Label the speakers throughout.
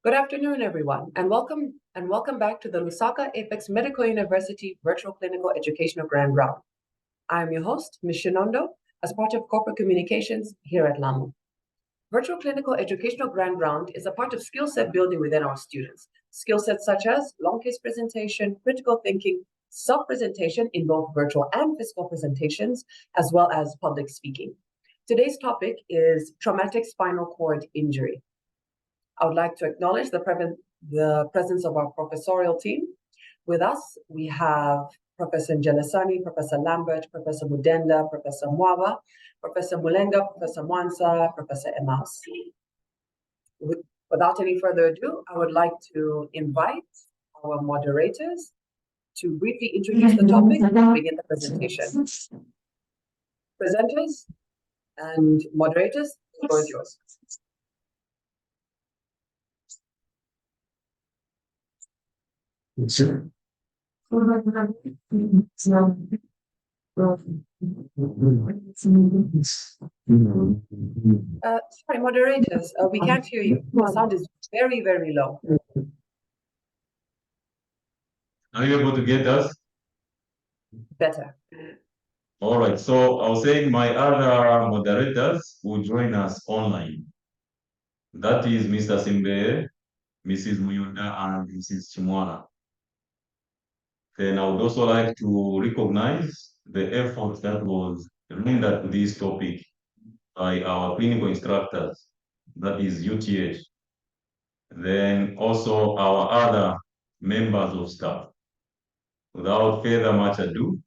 Speaker 1: Good afternoon, everyone, and welcome back to the Lusaka Apex Medical University Virtual Clinical Educational Grand Round. I'm your host, Ms. Shinodo, as part of corporate communications here at LAMU. Virtual Clinical Educational Grand Round is a part of skill set building within our students. Skill sets such as long case presentation, critical thinking, self-presentation in both virtual and physical presentations, as well as public speaking. Today's topic is traumatic spinal cord injury. I would like to acknowledge the presence of our professorial team. With us, we have Professor Njelesani, Professor Lambart, Professor Mudenda, Professor Mwaba, Professor Mulenga, Professor Mwansa, Professor Emaus. Without any further ado, I would like to invite our moderators to briefly introduce the topic and begin the presentation. Presenters and moderators, the floor is yours.
Speaker 2: Sure.
Speaker 1: Sorry, moderators, we can't hear you. The sound is very, very low.
Speaker 2: Are you able to get us?
Speaker 1: Better.
Speaker 2: All right. So I was saying my other moderators will join us online. That is Mr. Simbeye, Mrs. Muyunda, and Mrs. Chimwala. Then I would also like to recognize the effort that was rendered to this topic by our clinical instructors, that is UTH. Then also our other members of staff. Without further much ado,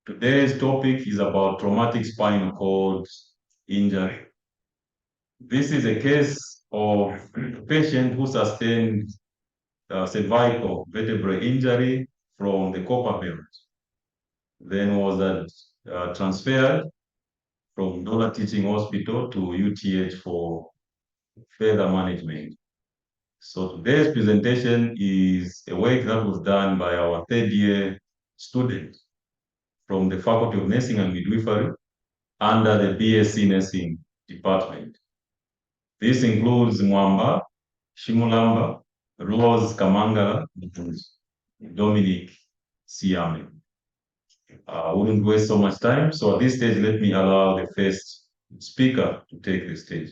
Speaker 2: today's topic is about traumatic spinal cord injury. This is a case of a patient who sustained cervical vertebrae injury from the copper belt. Then was transferred from Dollar Teaching Hospital to UTH for further management. So today's presentation is a work that was done by our third-year student from the Faculty of Nursing and Midwifery under the BSc Nursing Department. This includes Mwamba Shimulamba, Rose Kamangala, and Dominic Siame. I wouldn't waste so much time, so at this stage, let me allow the first speaker to take the stage.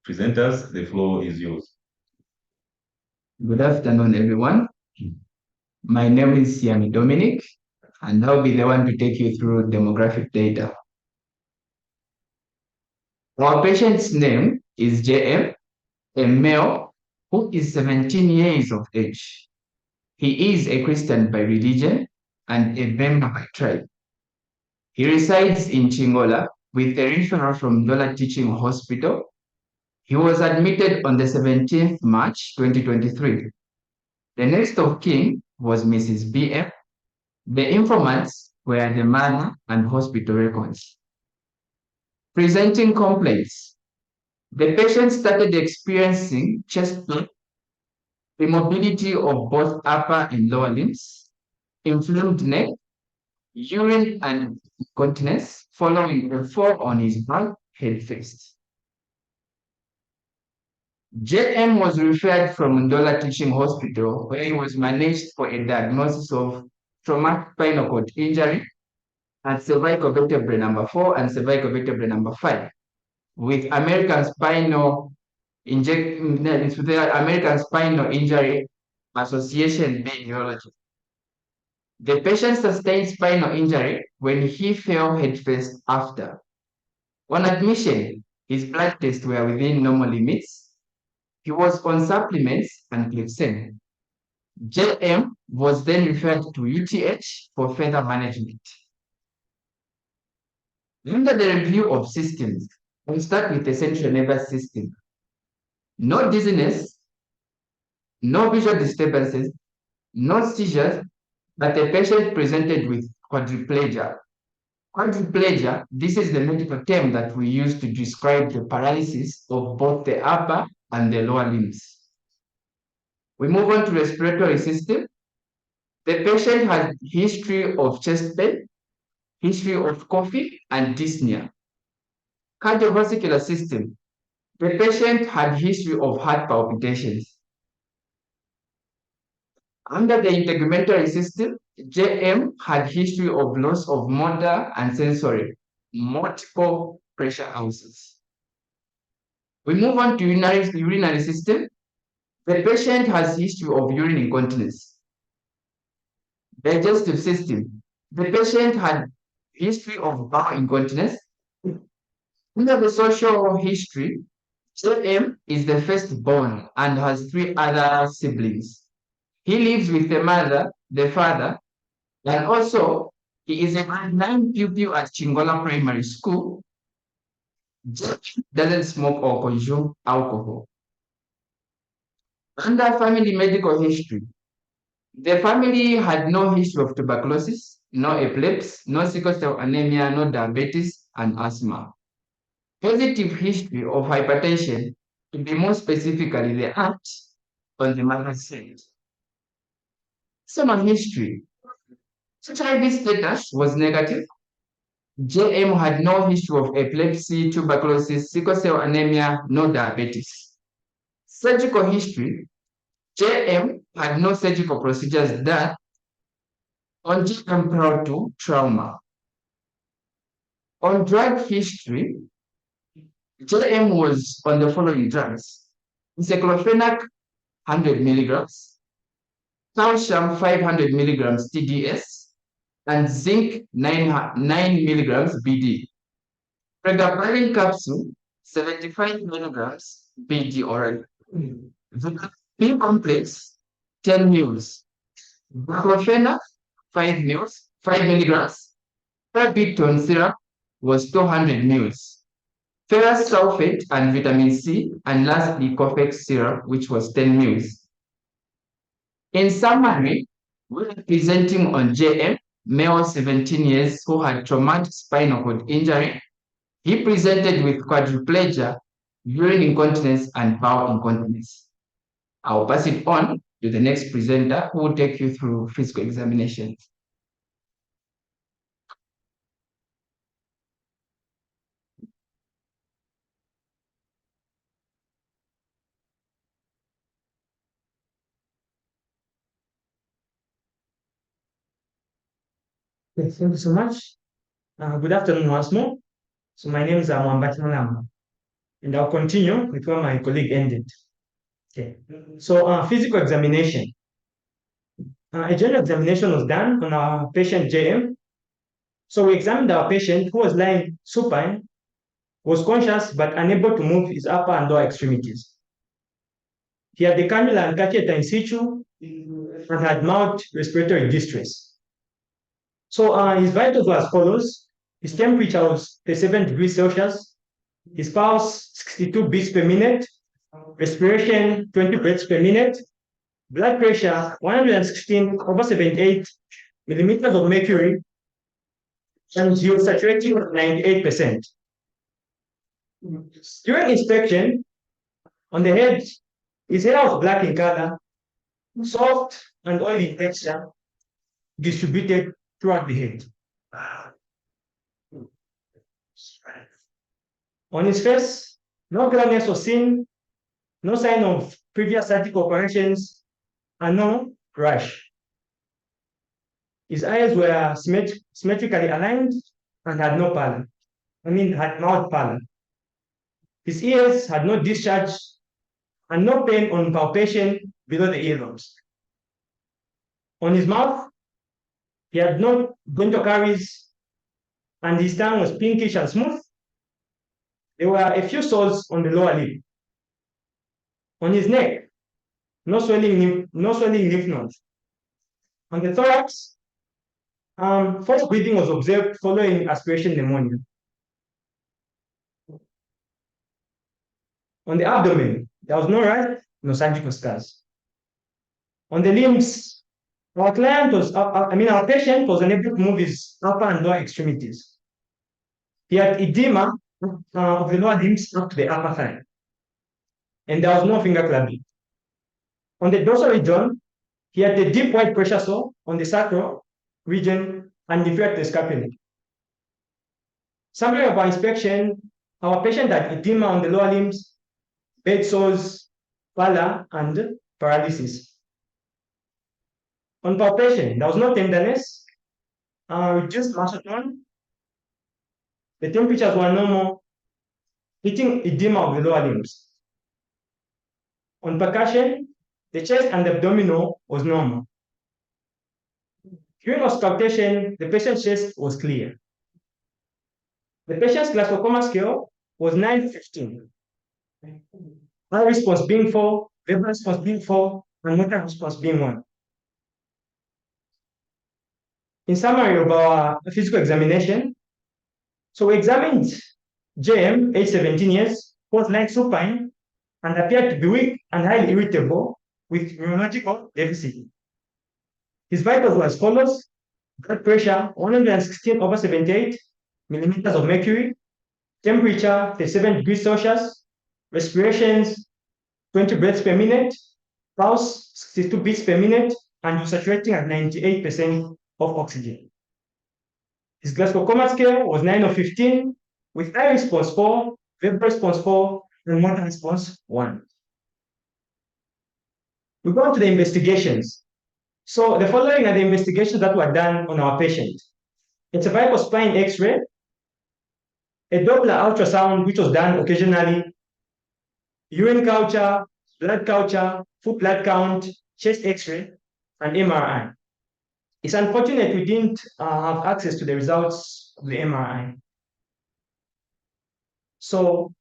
Speaker 2: Presenters, the floor is yours.
Speaker 3: Good afternoon, everyone. My name is Siame Dominic, and I'll be the one to take you through demographic data. Our patient's name is JM, a male who is 17 years of age. He is a Christian by religion and a member by tribe. He resides in Chimwala with a referral from Dollar Teaching Hospital. He was admitted on the 17th March 2023. The next of kin was Mrs. BM. The informants were the mother and hospital records. Presenting complaints. The patient started experiencing chest pain, immobility of both upper and lower limbs, inflamed neck, urine and incontinence following a fall on his back, head first. JM was referred from Dollar Teaching Hospital, where he was managed for a diagnosis of traumatic spinal cord injury and cervical vertebrae number 4 and cervical vertebrae number 5, with American Spinal Injury Association Neurology. The patient sustained spinal injury when he fell headfirst after. On admission, his blood tests were within normal limits. He was on supplements and glipsen. JM was then referred to UTH for further management. Under the review of systems, we'll start with the central nervous system. No dizziness, no visual disturbances, no seizures, but the patient presented with quadriplegia. Quadriplegia, this is the medical term that we use to describe the paralysis of both the upper and the lower limbs. We move on to respiratory system. The patient has history of chest pain, history of coughing and dyspnea. Cardiovascular system. The patient had history of heart palpitations. Under the integumentary system, JM had history of loss of motor and sensory, multiple pressure ulcers. We move on to urinary system. The patient has history of urine incontinence. Digestive system. The patient had history of bowel incontinence. Under the social history, JM is the firstborn and has 3 other siblings. He lives with the mother, the father, and also he is a grade 9 pupil at Chimwala Primary School. Doesn't smoke or consume alcohol. Under family medical history, the family had no history of tuberculosis, no epilepsy, no sickle cell anemia, no diabetes, and asthma. Positive history of hypertension, to be more specifically the heart on the mother's side. Some history. HIV status was negative. JM had no history of epilepsy, tuberculosis, sickle cell anemia, no diabetes. Surgical history. JM had no surgical procedures done on JM prior to trauma. On drug history, JM was on the following drugs: cyclophenac 100 milligrams, calcium 500 milligrams TDS, and zinc 9 milligrams BD. Pregabalin capsule 75 milligrams BD oral. P complex 10 mils. Diclofenac 5 milligrams. Pyrbiton syrup was 200 mils. Ferrous sulfate and vitamin C, and lastly Cofex syrup, which was 10 mils. In summary, we are presenting on JM, male 17 years who had traumatic spinal cord injury. He presented with quadriplegia, urine incontinence, and bowel incontinence. I'll pass it on to the next presenter who will take you through physical examination.
Speaker 4: Okay, thank you so much. Good afternoon once more. So my name is Mwamba Shimulamba, and I'll continue with where my colleague ended. Okay, so physical examination. A general examination was done on our patient JM. So we examined our patient who was lying supine, was conscious but unable to move his upper and lower extremities. He had the cannula and catheter in situ and had mild respiratory distress. So his vitals were as follows. His temperature was 37 degrees Celsius. His pulse 62 beats per minute. Respiration 20 breaths per minute. Blood pressure 116/78 millimeters of mercury. And he was saturating 98%. During inspection, on the head, his hair was black in color, soft and oily in texture, distributed throughout the head. On his face, no clearness was seen, no sign of previous surgical operations, and no rash. His eyes were symmetrically aligned and had no pallor. Had mild pallor. His ears had no discharge and no pain on palpation below the earlobes. On his mouth, he had no dental caries, and his tongue was pinkish and smooth. There were a few sores on the lower lip. On his neck, no swelling lymph nodes. On the thorax, forced breathing was observed following aspiration pneumonia. On the abdomen, there was no rash, no surgical scars. On the limbs, our patient was unable to move his upper and lower extremities. He had edema of the lower limbs up to the upper thigh, and there was no finger clubbing. On the dorsal region, he had a deep white pressure sore on the sacral region and defect the scapula. Summary of our inspection: our patient had edema on the lower limbs bed sores, pallor, and paralysis. On palpation, there was no tenderness, reduced muscle tone, the temperatures were normal, hitting edema of the lower limbs. On percussion, the chest and the abdominal was normal. During auscultation, the patient's chest was clear. The patient's Glasgow Coma scale was 9-15. Eye response being 4, verbal response being 4, and motor response being 1. In summary of our physical examination, so we examined JM, age 17 years, was lying supine, and appeared to be weak and highly irritable with neurological deficit. His vitals were as follows: blood pressure 116/78 millimeters of mercury, temperature 37 degrees Celsius, respirations 20 breaths per minute, pulse 62 beats per minute, and was saturating at 98% of oxygen. His Glasgow Coma scale was 9/15, with eye response 4, verbal response 4, and motor response 1. We go on to the investigations. So the following are the investigations that were done on our patient. A cervical spine X-ray, a Doppler ultrasound, which was done occasionally, urine culture, blood culture, full blood count, chest X-ray, and MRI. It's unfortunate we didn't have access to the results of the MRI. So,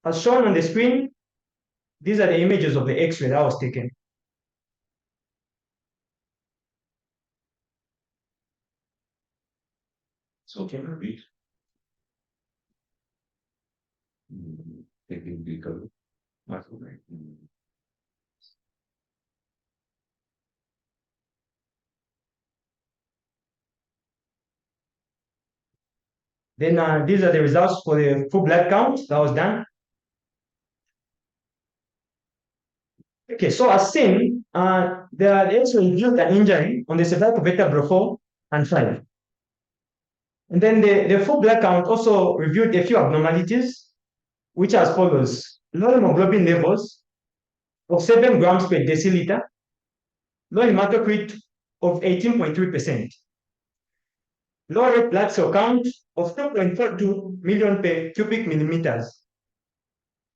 Speaker 4: as shown on the screen, these are the images of the X-ray that was taken.
Speaker 2: So can I read?
Speaker 4: Then these are the results for the full blood count that was done. Okay, so as seen, the X-ray revealed an injury on the cervical vertebra 4 and 5. And then the full blood count also revealed a few abnormalities, which are as follows: low hemoglobin levels of 7 grams per deciliter, low hematocrit of 18.3%, low red blood cell count of 2.42 million per cubic millimeters,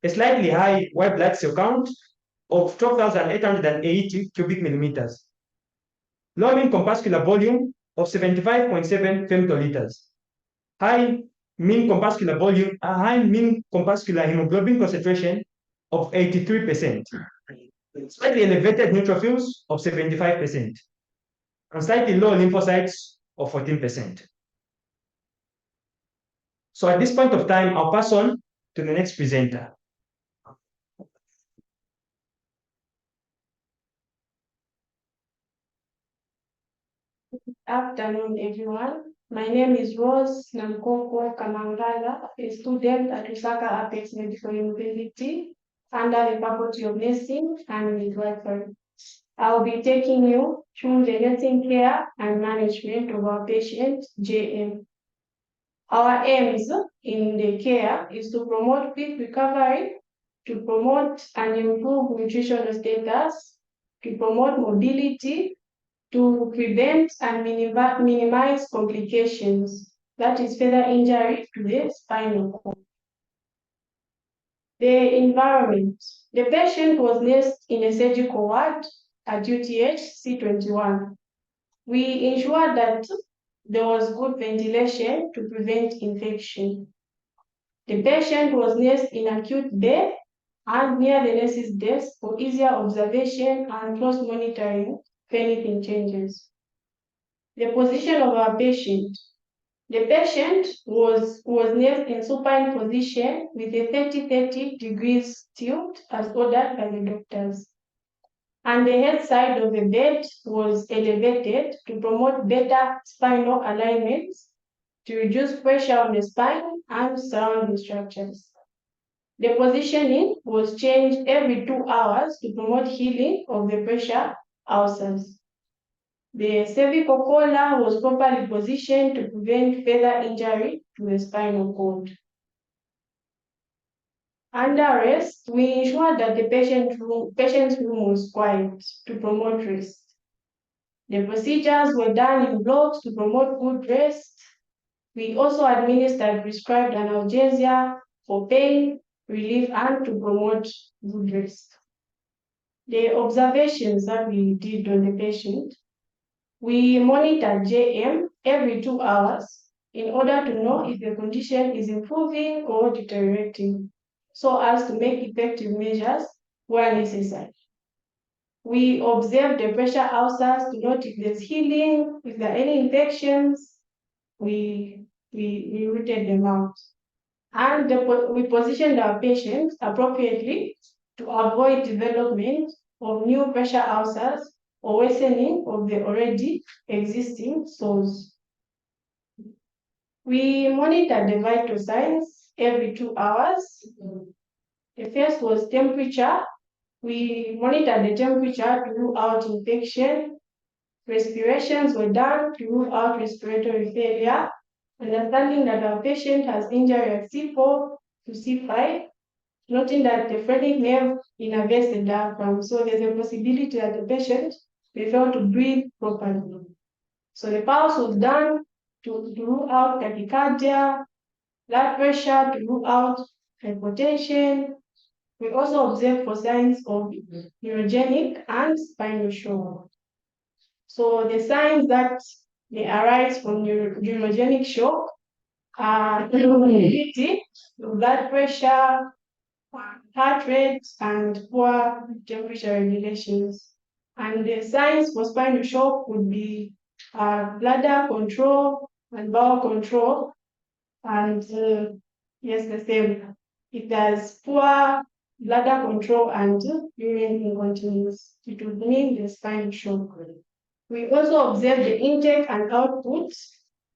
Speaker 4: a slightly high white blood cell count of 12,880 cubic millimeters, low mean corpuscular volume of 75.7 femtoliters, high mean corpuscular volume, a high mean corpuscular hemoglobin concentration of 83%, slightly elevated neutrophils of 75%, and slightly low lymphocytes of 14%. So at this point of time, I'll pass on to the next presenter.
Speaker 5: Afternoon, everyone. My name is Rose Namkoko Kamangala, a student at Lusaka Apex Medical University under the Faculty of Nursing and Midwifery. I'll be taking you through the nursing care and management of our patient, JM. Our aims in the care is to promote quick recovery, to promote and improve nutritional status, to promote mobility, to prevent and minimize complications, that is further injury to the spinal cord. The environment. The patient was nursed in a surgical ward at UTH C21. We ensured that there was good ventilation to prevent infection. The patient was nursed in acute bay and near the nurse's desk for easier observation and close monitoring if anything changes. The position of our patient. The patient was nursed in supine position with a 30-30 degrees tilt as ordered by the doctors. And the head side of the bed was elevated to promote better spinal alignments, to reduce pressure on the spine and surrounding structures. The positioning was changed every 2 hours to promote healing of the pressure ulcers. The cervical collar was properly positioned to prevent further injury to the spinal cord. Under rest, we ensured that the patient's room was quiet to promote rest. The procedures were done in blocks to promote good rest. We also administered prescribed analgesia for pain relief and to promote good rest. The observations that we did on the patient, we monitored JM every 2 hours in order to know if the condition is improving or deteriorating, so as to make effective measures where necessary. We observed the pressure ulcers to note if there's healing, if there are any infections. We rooted them out. And we positioned our patients appropriately to avoid development of new pressure ulcers or worsening of the already existing sores. We monitored the vital signs every 2 hours. The first was temperature. We monitored the temperature to rule out infection. Respirations were done to rule out respiratory failure. Understanding that our patient has injury at C4 to C5, noting that the phrenic nerve innervates the diaphragm. So there's a possibility that the patient may fail to breathe properly. So the pulse was done to rule out tachycardia, blood pressure to rule out hypotension. We also observed for signs of neurogenic and spinal shock. So the signs that may arise from neurogenic shock are irritability, blood pressure, heart rate, and poor temperature regulations. And the signs for spinal shock would be bladder control and bowel control. And yes, the same. If there's poor bladder control and urine incontinence, it would mean the spinal shock. We also observed the intake and output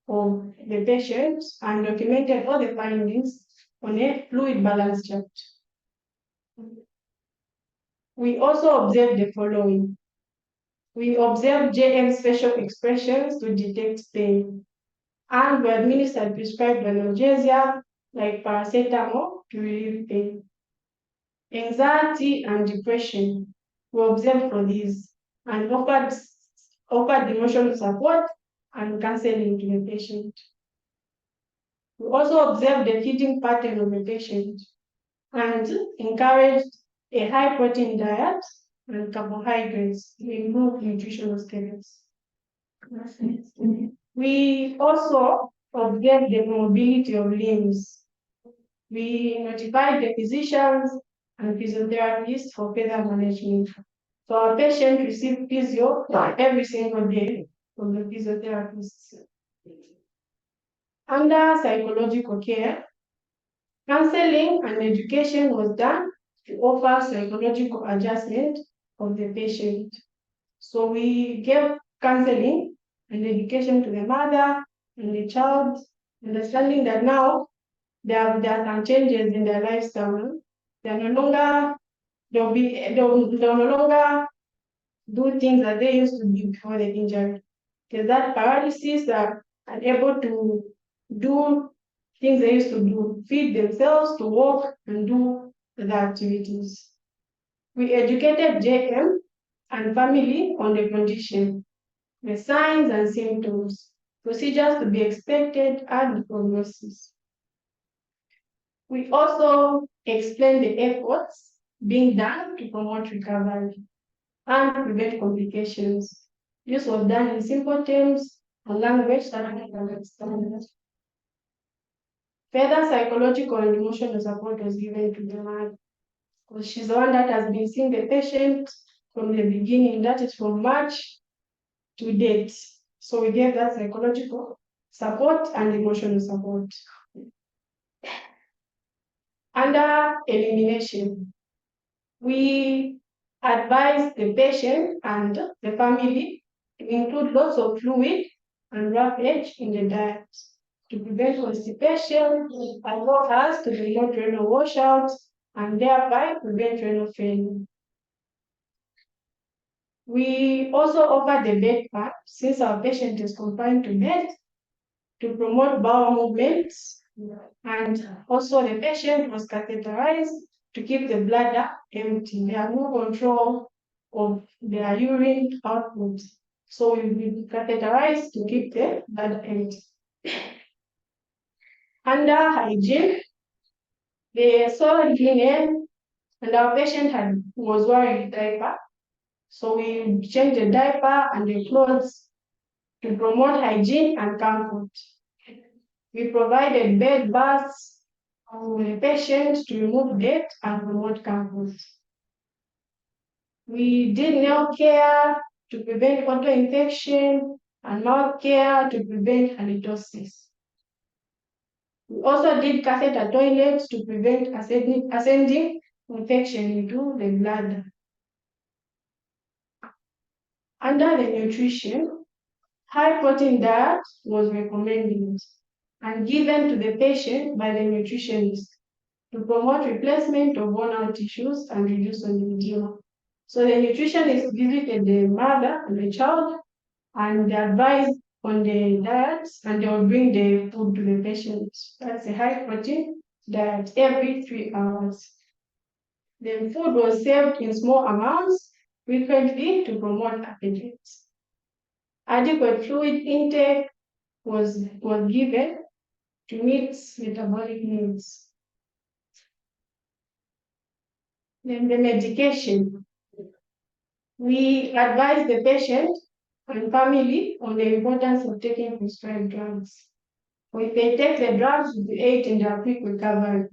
Speaker 5: of the patient and documented all the findings on a fluid balance chart. We also observed the following. We observed JM's facial expressions to detect pain, and we administered prescribed analgesia like paracetamol to relieve pain. Anxiety and depression were observed for these and offered emotional support and counseling to the patient. We also observed the feeding pattern of the patient and encouraged a high protein diet and carbohydrates to improve nutritional status. We also observed the mobility of limbs. We notified the physicians and physiotherapists for further management. So our patient received physio every single day from the physiotherapists. Under psychological care, counseling and education was done to offer psychological adjustment of the patient. So we gave counseling and education to the mother and the child, understanding that now there are some changes in their lifestyle. They'll no longer do things that they used to do before the injury. Because that paralysis are unable to do things they used to do, feed themselves, to walk and do the activities. We educated JM and family on the condition, the signs and symptoms, procedures to be expected, and prognosis. We also explained the efforts being done to promote recovery and prevent complications. This was done in simple terms and language that I can understand. Further psychological and emotional support was given to the mother, because she's the one that has been seeing the patient from the beginning, that is from March to date. So we gave that psychological support and emotional support. Under elimination, we advise the patient and the family to include lots of fluid and roughage in the diet to prevent constipation, as well as to promote renal washout and thereby prevent renal failure. We also offer the bed pack, since our patient is confined to bed, to promote bowel movements And also the patient was catheterized to keep the bladder empty. They have no control of their urine output. So we will be catheterized to keep the bladder empty. Under hygiene, they saw linen and our patient was wearing a diaper. So we changed the diaper and the clothes to promote hygiene and comfort. We provided bed baths for the patient to remove dirt and promote comfort. We did nail care to prevent oral infection and mouth care to prevent halitosis. We also did catheter toilets to prevent ascending infection into the bladder. Under the nutrition, high protein diet was recommended and given to the patient by the nutritionist to promote replacement of worn-out tissues and reduce edema. So the nutritionist visited the mother and the child and they advised on the diets and they will bring the food to the patient. That's a high protein diet every 3 hours. The food was served in small amounts frequently to promote appetite. Adequate fluid intake was given to meet metabolic needs. Then the medication. We advise the patient and family on the importance of taking prescribed drugs. If they take the drugs, we aid in their quick recovery.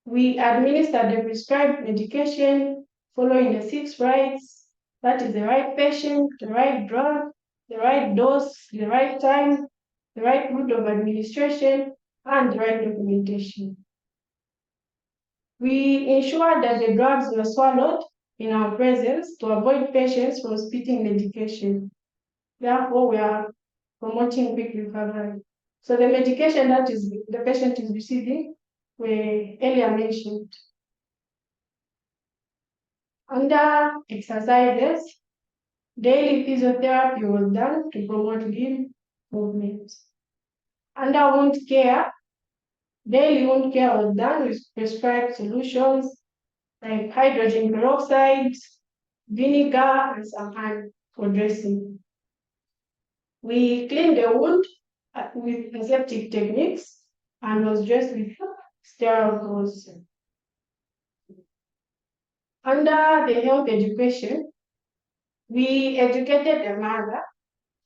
Speaker 5: We administer the prescribed medication following the 6 rights. That is the right patient, the right drug, the right dose, the right time, the right route of administration, and the right documentation. We ensure that the drugs were swallowed in our presence to avoid patients from spitting medication. Therefore, we are promoting quick recovery. So the medication that the patient is receiving were earlier mentioned. Under exercises, daily physiotherapy was done to promote limb movement. Under wound care, daily wound care was done with prescribed solutions like hydrogen peroxide, vinegar, and some hand for dressing. We cleaned the wound with aseptic techniques and was dressed with sterile gauze. Under the health education, we educated the mother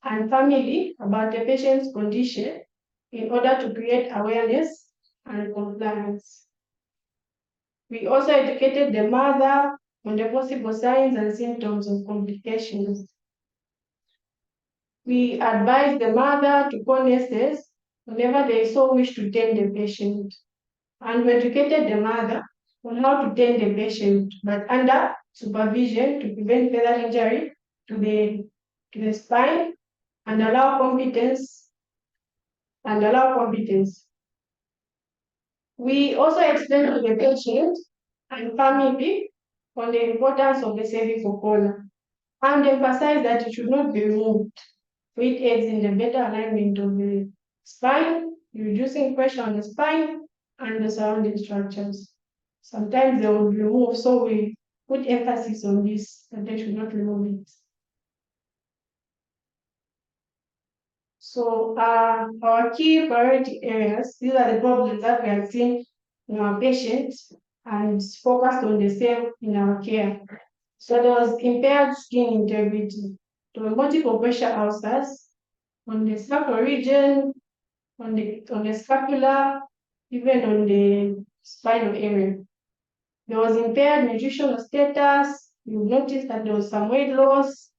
Speaker 5: and family about the patient's condition in order to create awareness and compliance. We also educated the mother on the possible signs and symptoms of complications. We advised the mother to call nurses whenever they so wish to tend the patient. And we educated the mother on how to tend the patient, but under supervision to prevent further injury to the spine and allow competence. We also explained to the patient and family on the importance of the cervical collar and emphasize that it should not be removed. It aids in the better alignment of the spine, reducing pressure on the spine and the surrounding structures. Sometimes they will remove, so we put emphasis on this, that they should not remove it. So our key priority areas, these are the problems that we have seen in our patients and focused on the same in our care. So there was impaired skin integrity, there were multiple pressure ulcers on the sacral region, on the scapula, even on the spinal area. There was impaired nutritional status. You notice that there was some weight loss.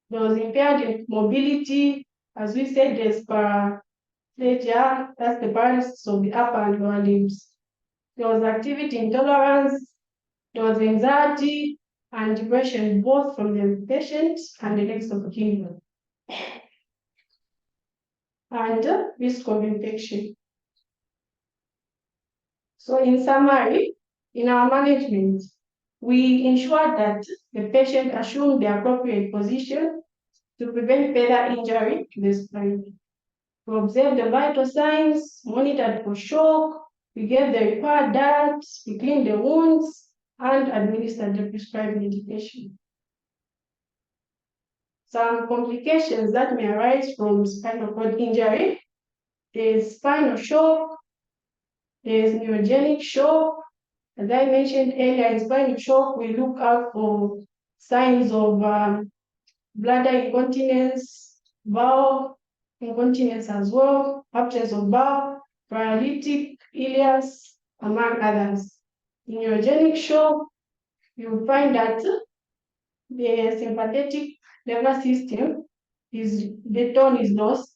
Speaker 5: There was impaired mobility. As we said, there's paraplegia, that's the paralysis of the upper and lower limbs. There was activity intolerance. There was anxiety and depression, both from the patient and the next of kin. And risk of infection. So in summary, in our management, we ensure that the patient assumes the appropriate position to prevent further injury to the spine. We observed the vital signs, monitored for shock, we gave the required diets, we cleaned the wounds, and administered the prescribed medication. Some complications that may arise from spinal cord injury: there's spinal shock, there's neurogenic shock. As I mentioned earlier, in spinal shock, we look out for signs of bladder incontinence, bowel incontinence as well, absence of bowel, paralytic ileus, among others. In neurogenic shock, you'll find that the sympathetic nervous system the tone is lost,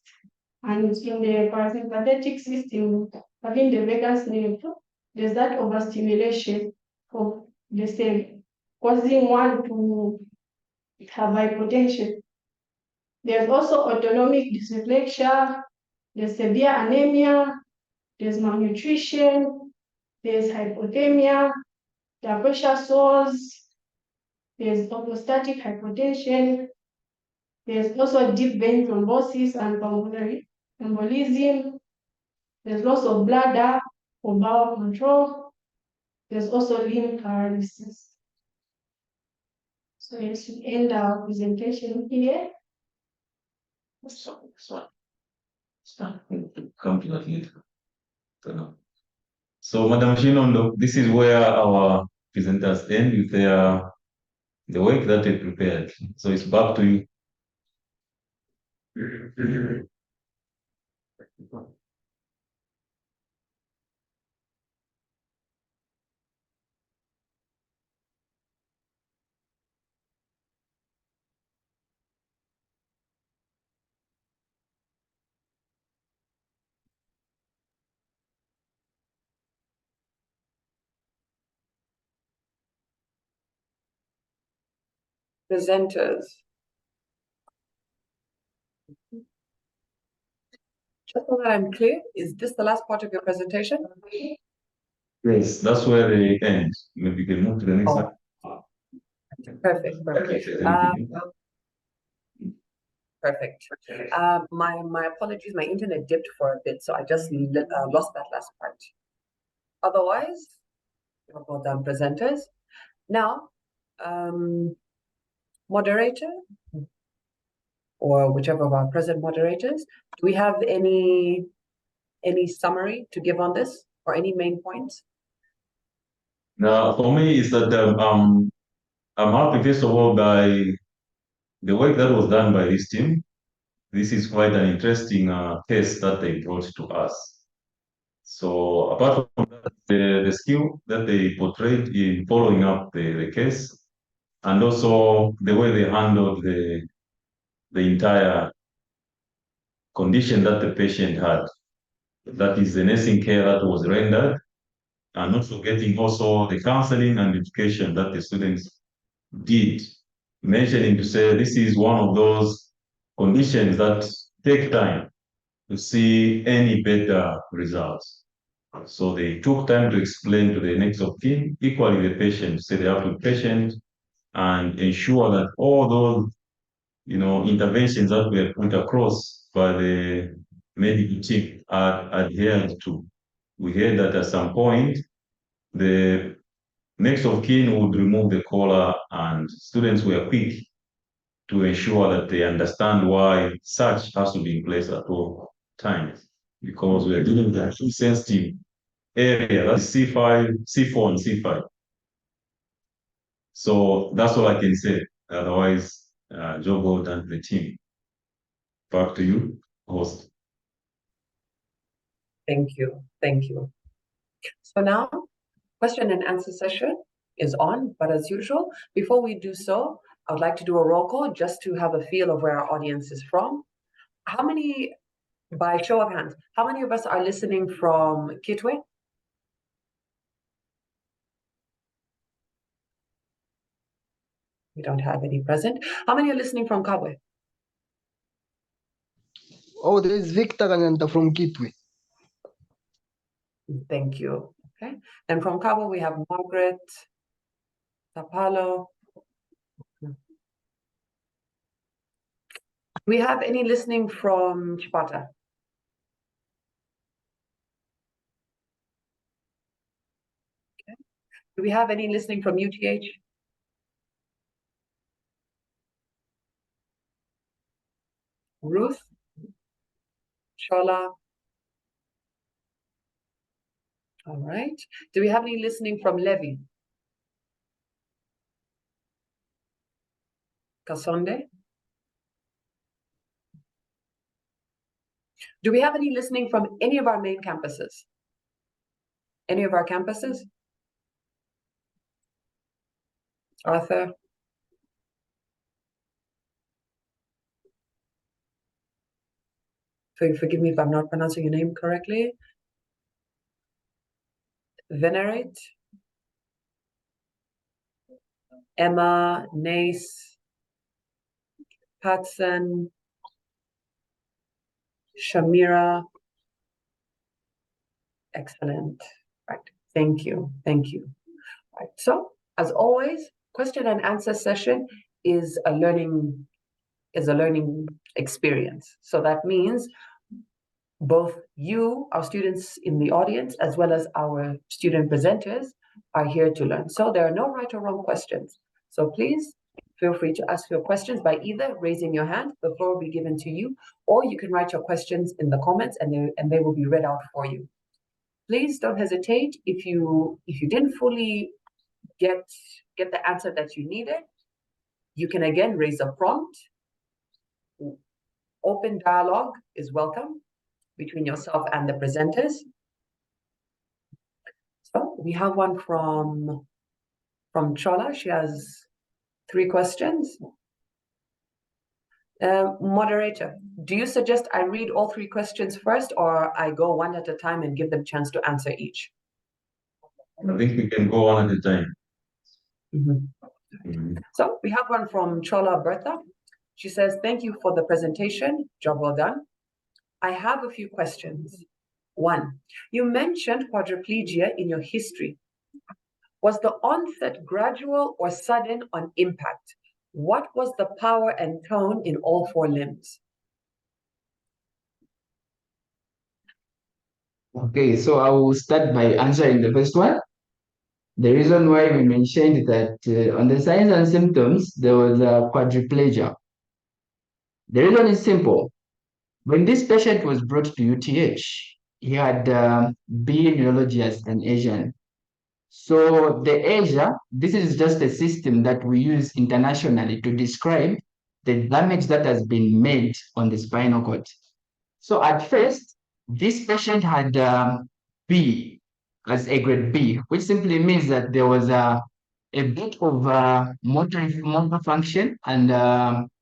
Speaker 5: and in the parasympathetic system, having the vagus nerve, there's that overstimulation of the cell, causing one to have hypotension. There's also autonomic dysreflexia, there's severe anemia, there's malnutrition, there's hypothermia, there are pressure sores, there's orthostatic hypotension, there's also deep vein thrombosis and pulmonary embolism, there's loss of bladder for bowel control, there's also limb paralysis. So yes, we end our presentation here.
Speaker 2: So, Madam Shinodo, this is where our presenters end with the work that they prepared. So it's back to you.
Speaker 1: Presenters. Just so that I'm clear, is this the last part of your presentation?
Speaker 2: Yes, that's where they end. Maybe we can move to the next slide.
Speaker 1: Perfect, perfect. Perfect. My apologies, my internet dipped for a bit, so I just lost that last part. Otherwise, well done, presenters. Now, moderator, or whichever of our present moderators, do we have any summary to give on this, or any main points?
Speaker 2: Now, for me, is that I'm happy, first of all, by the work that was done by this team. This is quite an interesting case that they brought to us. So apart from that, the skill that they portrayed in following up the case, and also the way they handled the entire condition that the patient had, that is the nursing care that was rendered, and also getting also the counseling and education that the students did, mentioning to say this is one of those conditions that take time to see any better results. So they took time to explain to the next of kin, equally the patient, say they have to be patient and ensure that all those interventions that were put across by the medical team are adhered to. We heard that at some point the next of kin would remove the collar, and students were quick to ensure that they understand why such has to be in place at all times, because we are dealing with a sensitive area, that's C5, C4 and C5. So that's all I can say. Otherwise, job well done to the team. Back to you, host.
Speaker 1: Thank you, thank you. So now, question and answer session is on, but as usual, before we do so, I would like to do a roll call just to have a feel of where our audience is from. How many, by show of hands, how many of us are listening from Kitwe? We don't have any present. How many are listening from Kabwe?
Speaker 6: Oh, there is Victor Kanyanta from Kitwe.
Speaker 1: Thank you. Okay. And from Kabwe, we have Margaret, Tapalo. Do we have any listening from Chipata? Do we have any listening from UTH? Ruth? Shola? All right. Do we have any listening from Levy? Kasonde? Do we have any listening from any of our main campuses? Any of our campuses? Arthur? Forgive me if I'm not pronouncing your name correctly. Venerate? Emma, Nace, Patson, Shamira. Excellent. Right. Thank you. Thank you. Right. So, as always, question and answer session is a learning experience. So that means both you, our students in the audience, as well as our student presenters are here to learn. So there are no right or wrong questions. So please feel free to ask your questions by either raising your hand, the floor will be given to you, or you can write your questions in the comments and they will be read out for you. Please don't hesitate if you didn't fully get the answer that you needed. You can again raise a prompt. Open dialogue is welcome between yourself and the presenters. So we have one from Chola. She has 3 questions. Moderator, do you suggest I read all 3 questions first, or I go one at a time and give them a chance to answer each?
Speaker 2: I think we can go one at a time.
Speaker 1: So we have one from Chola Bertha. She says, thank you for the presentation. Job well done. I have a few questions. 1, you mentioned quadriplegia in your history. Was the onset gradual or sudden on impact? What was the power and tone in all 4 limbs?
Speaker 3: Okay, so I will start by answering the first one. The reason why we mentioned that on the signs and symptoms, there was a quadriplegia. The reason is simple. When this patient was brought to UTH, he had B neurology as an Asian. So the Asia, this is just a system that we use internationally to describe the damage that has been made on the spinal cord. So at first, this patient had B as a grade B, which simply means that there was a bit of motor function and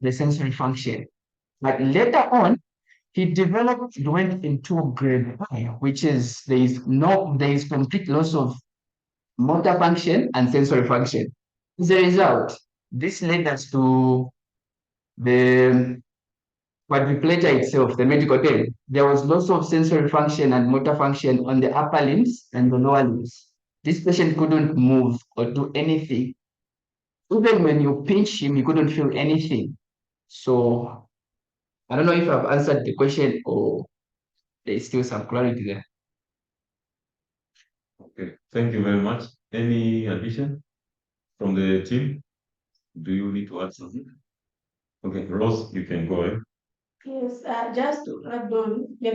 Speaker 3: the sensory function. But later on, he went into grade I, which is there is complete loss of motor function and sensory function. As a result, this led us to the quadriplegia itself, the medical term. There was loss of sensory function and motor function on the upper limbs and the lower limbs. This patient couldn't move or do anything. Even when you pinch him, he couldn't feel anything. So I don't know if I've answered the question or there's still some clarity there.
Speaker 2: Okay, thank you very much. Any addition from the team? Do you need to add something? Okay, Rose, you can go ahead.
Speaker 5: Yes, just to add on, the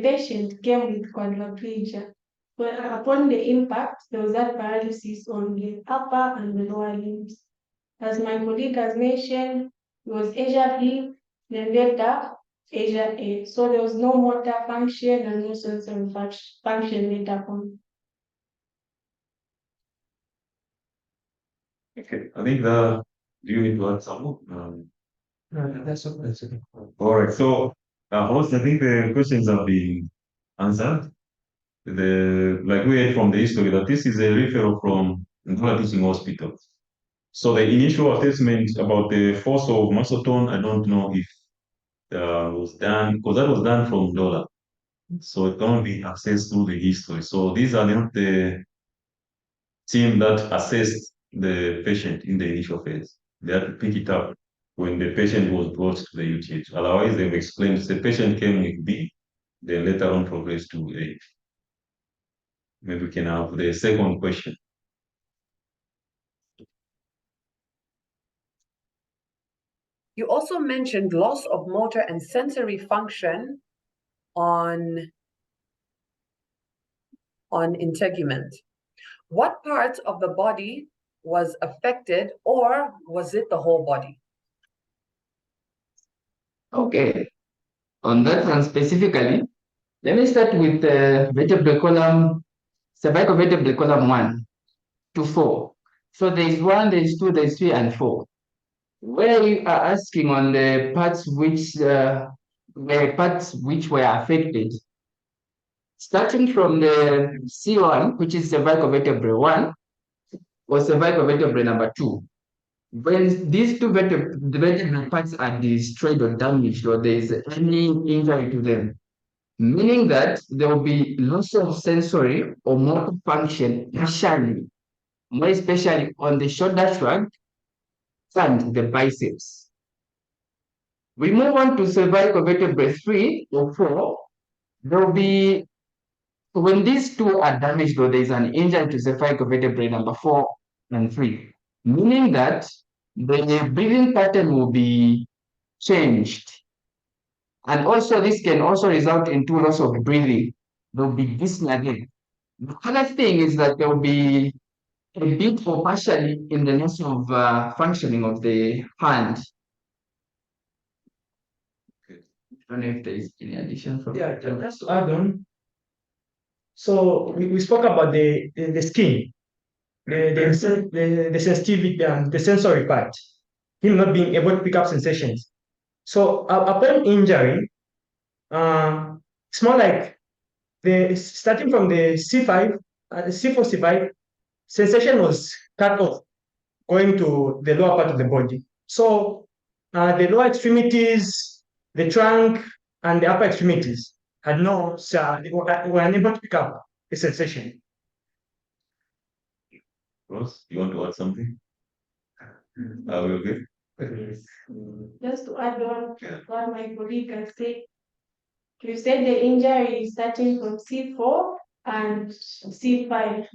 Speaker 5: patient came with quadriplegia. But upon the impact, there was that paralysis on the upper and the lower limbs. As my colleague has mentioned, it was Asia B, then later Asia A. So there was no motor function and no sensory function later on.
Speaker 2: Okay, I think do you need to add some more?
Speaker 4: No, that's okay.
Speaker 2: All right, so host, I think the questions have been answered. Like we heard from the history that this is a referral from Mwamba Teaching Hospital. So the initial assessment about the force of muscle tone, I don't know if was done, because that was done from dollar. So it cannot be accessed through the history. So these are not the team that assessed the patient in the initial phase. They had to pick it up when the patient was brought to the UTH. Otherwise, they've explained the patient came with B, then later on progressed to A. Maybe we can have the second question.
Speaker 1: You also mentioned loss of motor and sensory function on integument. What part of the body was affected, or was it the whole body?
Speaker 3: Okay. On that one specifically, let me start with vertebral column, cervical vertebral column 1 to 4. So there is 1, there is 2, there is 3, and 4. Where you are asking on the parts which were affected, starting from the C1, which is cervical vertebrae 1, or cervical vertebrae number 2. When these two vertebral parts are destroyed or damaged, or there is any injury to them, meaning that there will be loss of sensory or motor function, partially, more especially on the shoulder shrug and the biceps. We move on to cervical vertebrae 3 or 4. There will be, when these two are damaged or there is an injury to cervical vertebrae number 4 and 3, meaning that the breathing pattern will be changed. And also this can also result into loss of breathing. There will be dyspnea again. The other thing is that there will be a bit or partially in the loss of functioning of the hand. I don't know if there is any addition from
Speaker 4: Yeah, just to add on. So we spoke about the skin, the sensitivity and the sensory part, him not being able to pick up sensations. So upon injury, it's more like starting from the C5, C4, C5, sensation was cut off, going to the lower part of the body. So the lower extremities, the trunk, and the upper extremities had no, were unable to pick up the sensation.
Speaker 2: Rose, you want to add something? Are we okay?
Speaker 5: Just to add on what my colleague has said, you said the injury is starting from C4 and C5.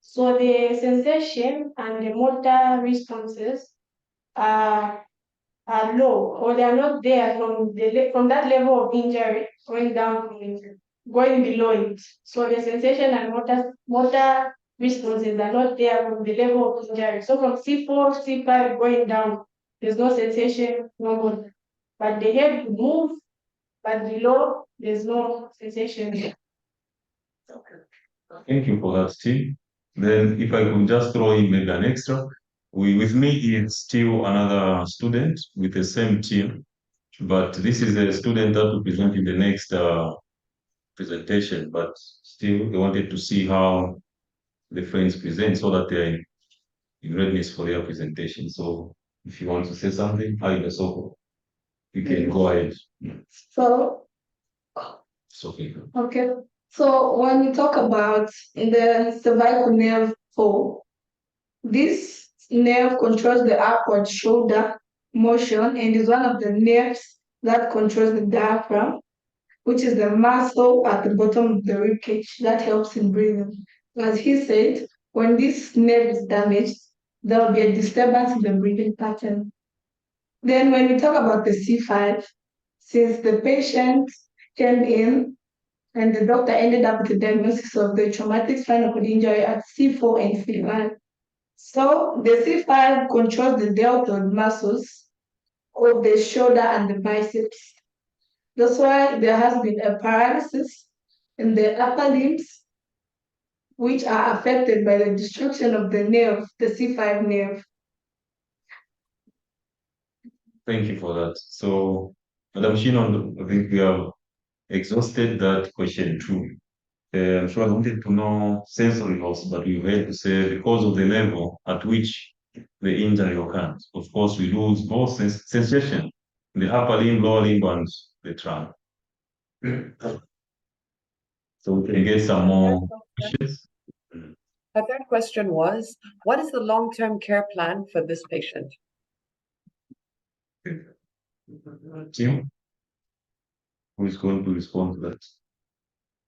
Speaker 5: So the sensation and the motor responses are low, or they are not there from that level of injury going down to it, going below it. So the sensation and motor responses are not there from the level of injury. So from C4, C5 going down, there's no sensation, no motor. But the head will move, but below there's no sensation.
Speaker 2: Thank you for that, Tim. Then if I could just throw in maybe an extra. With me is still another student with the same team, but this is a student that will present in the next presentation, but still they wanted to see how the friends present so that they're in readiness for their presentation. So if you want to say something, so you can go ahead.
Speaker 7: So,
Speaker 2: It's okay.
Speaker 7: okay. So when we talk about the cervical nerve 4, this nerve controls the upward shoulder motion and is one of the nerves that controls the diaphragm, which is the muscle at the bottom of the ribcage that helps in breathing. As he said, when this nerve is damaged, there will be a disturbance in the breathing pattern. Then when we talk about the C5, since the patient came in and the doctor ended up with the diagnosis of the traumatic spinal cord injury at C4 and C5. So the C5 controls the deltoid muscles of the shoulder and the biceps. That's why there has been a paralysis in the upper limbs, which are affected by the destruction of the nerve, the C5 nerve.
Speaker 2: Thank you for that. So, Madam Shinodo, I think we have exhausted that question too. I'm sure I wanted to know sensory loss, but we had to say because of the level at which the injury occurs. Of course, we lose both sensation, the upper limb, lower limb, and the trunk. So we can get some more questions.
Speaker 1: The third question was, what is the long-term care plan for this patient?
Speaker 2: Tim, who is going to respond to that?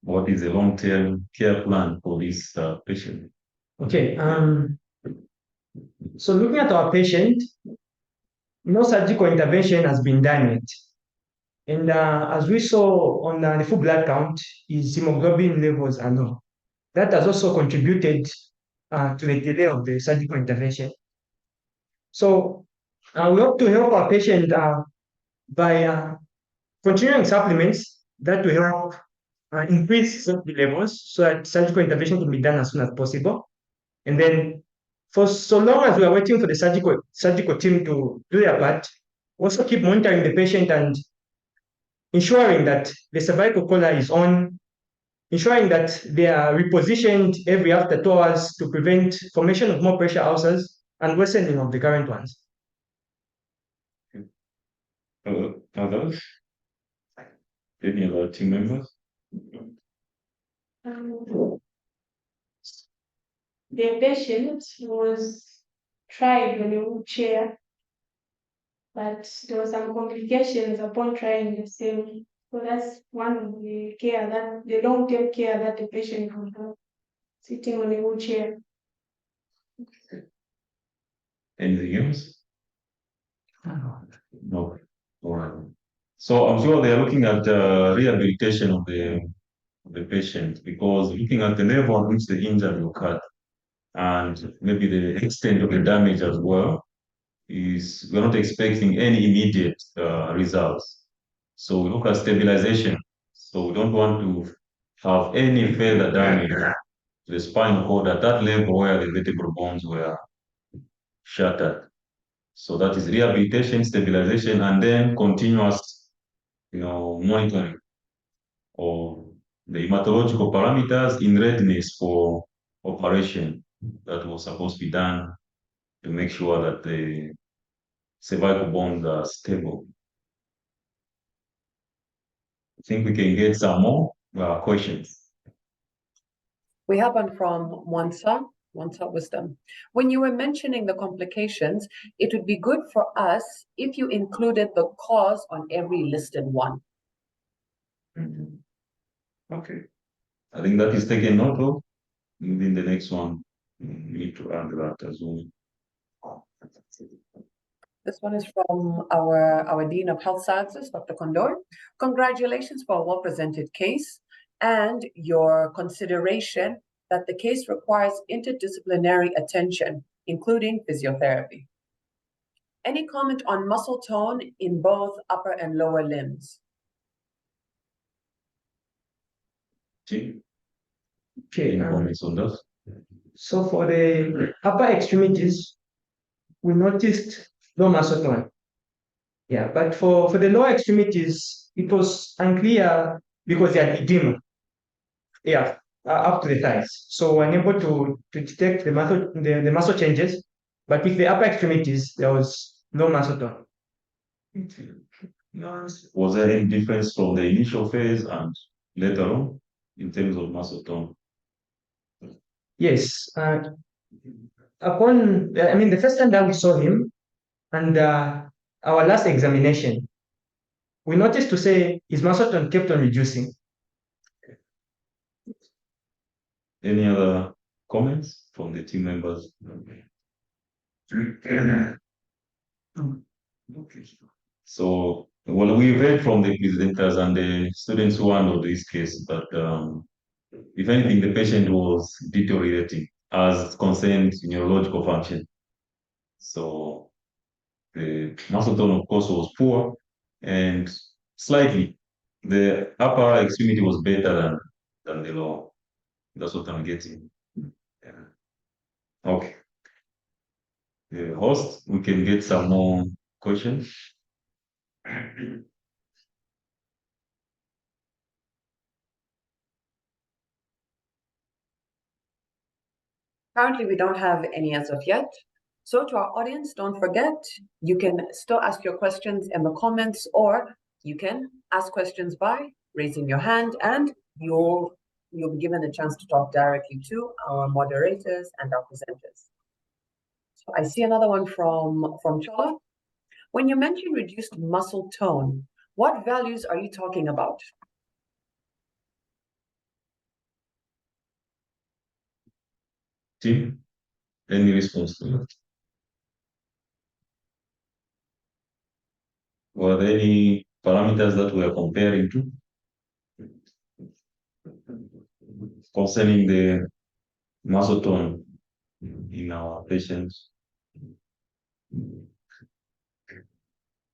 Speaker 2: What is the long-term care plan for this patient?
Speaker 4: Okay. So looking at our patient, no surgical intervention has been done yet. And as we saw on the full blood count, his hemoglobin levels are low. That has also contributed to the delay of the surgical intervention. So we hope to help our patient by continuing supplements that will help increase the levels so that surgical intervention can be done as soon as possible. And then for so long as we are waiting for the surgical team to do their part, also keep monitoring the patient and ensuring that the cervical collar is on, ensuring that they are repositioned every after 2 hours to prevent formation of more pressure ulcers and worsening of the current ones.
Speaker 2: Others? Any other team members?
Speaker 5: The patient was tried on a wheelchair, but there were some complications upon trying the same. So that's one of the care that the long-term care that the patient will have, sitting on a wheelchair.
Speaker 2: Anything else? No. All right. So I'm sure they are looking at rehabilitation of the patient, because looking at the level on which the injury occurred and maybe the extent of the damage as well, we're not expecting any immediate results. So we look at stabilization. So we don't want to have any further damage to the spinal cord at that level where the vertebral bones were shattered. So that is rehabilitation, stabilization, and then continuous, monitoring of the hematological parameters in readiness for operation that was supposed to be done to make sure that the cervical bones are stable. I think we can get some more questions.
Speaker 1: We have one from Mwansa Wisdom. When you were mentioning the complications, it would be good for us if you included the cause on every listed one.
Speaker 2: Okay. I think that is taken note of. In the next one, we need to add that as well.
Speaker 1: This one is from our Dean of Health Sciences, Dr. Condor. Congratulations for a well-presented case and your consideration that the case requires interdisciplinary attention, including physiotherapy. Any comment on muscle tone in both upper and lower limbs?
Speaker 2: Okay. Any comments on that?
Speaker 4: So for the upper extremities, we noticed low muscle tone. Yeah, but for the lower extremities, it was unclear because they had edema. Yeah, up to the thighs. So we're unable to detect the muscle changes, but with the upper extremities, there was no muscle tone.
Speaker 2: Was there any difference from the initial phase and later on in terms of muscle tone?
Speaker 4: Yes. The first time that we saw him and our last examination, we noticed to say his muscle tone kept on reducing.
Speaker 2: Any other comments from the team members? Okay. So, well, we read from the presenters and the students who handled this case that if anything, the patient was deteriorating as concerned neurological function. So the muscle tone, of course, was poor, and slightly the upper extremity was better than the lower. That's what I'm getting. Yeah. Okay. The host, we can get some more questions.
Speaker 1: Currently, we don't have any as of yet. So to our audience, don't forget, you can still ask your questions in the comments, or you can ask questions by raising your hand, and you'll be given a chance to talk directly to our moderators and our presenters. So I see another one from Chola. When you mention reduced muscle tone, what values are you talking about?
Speaker 2: Team, any response to that? Were there any parameters that we are comparing to concerning the muscle tone in our patients?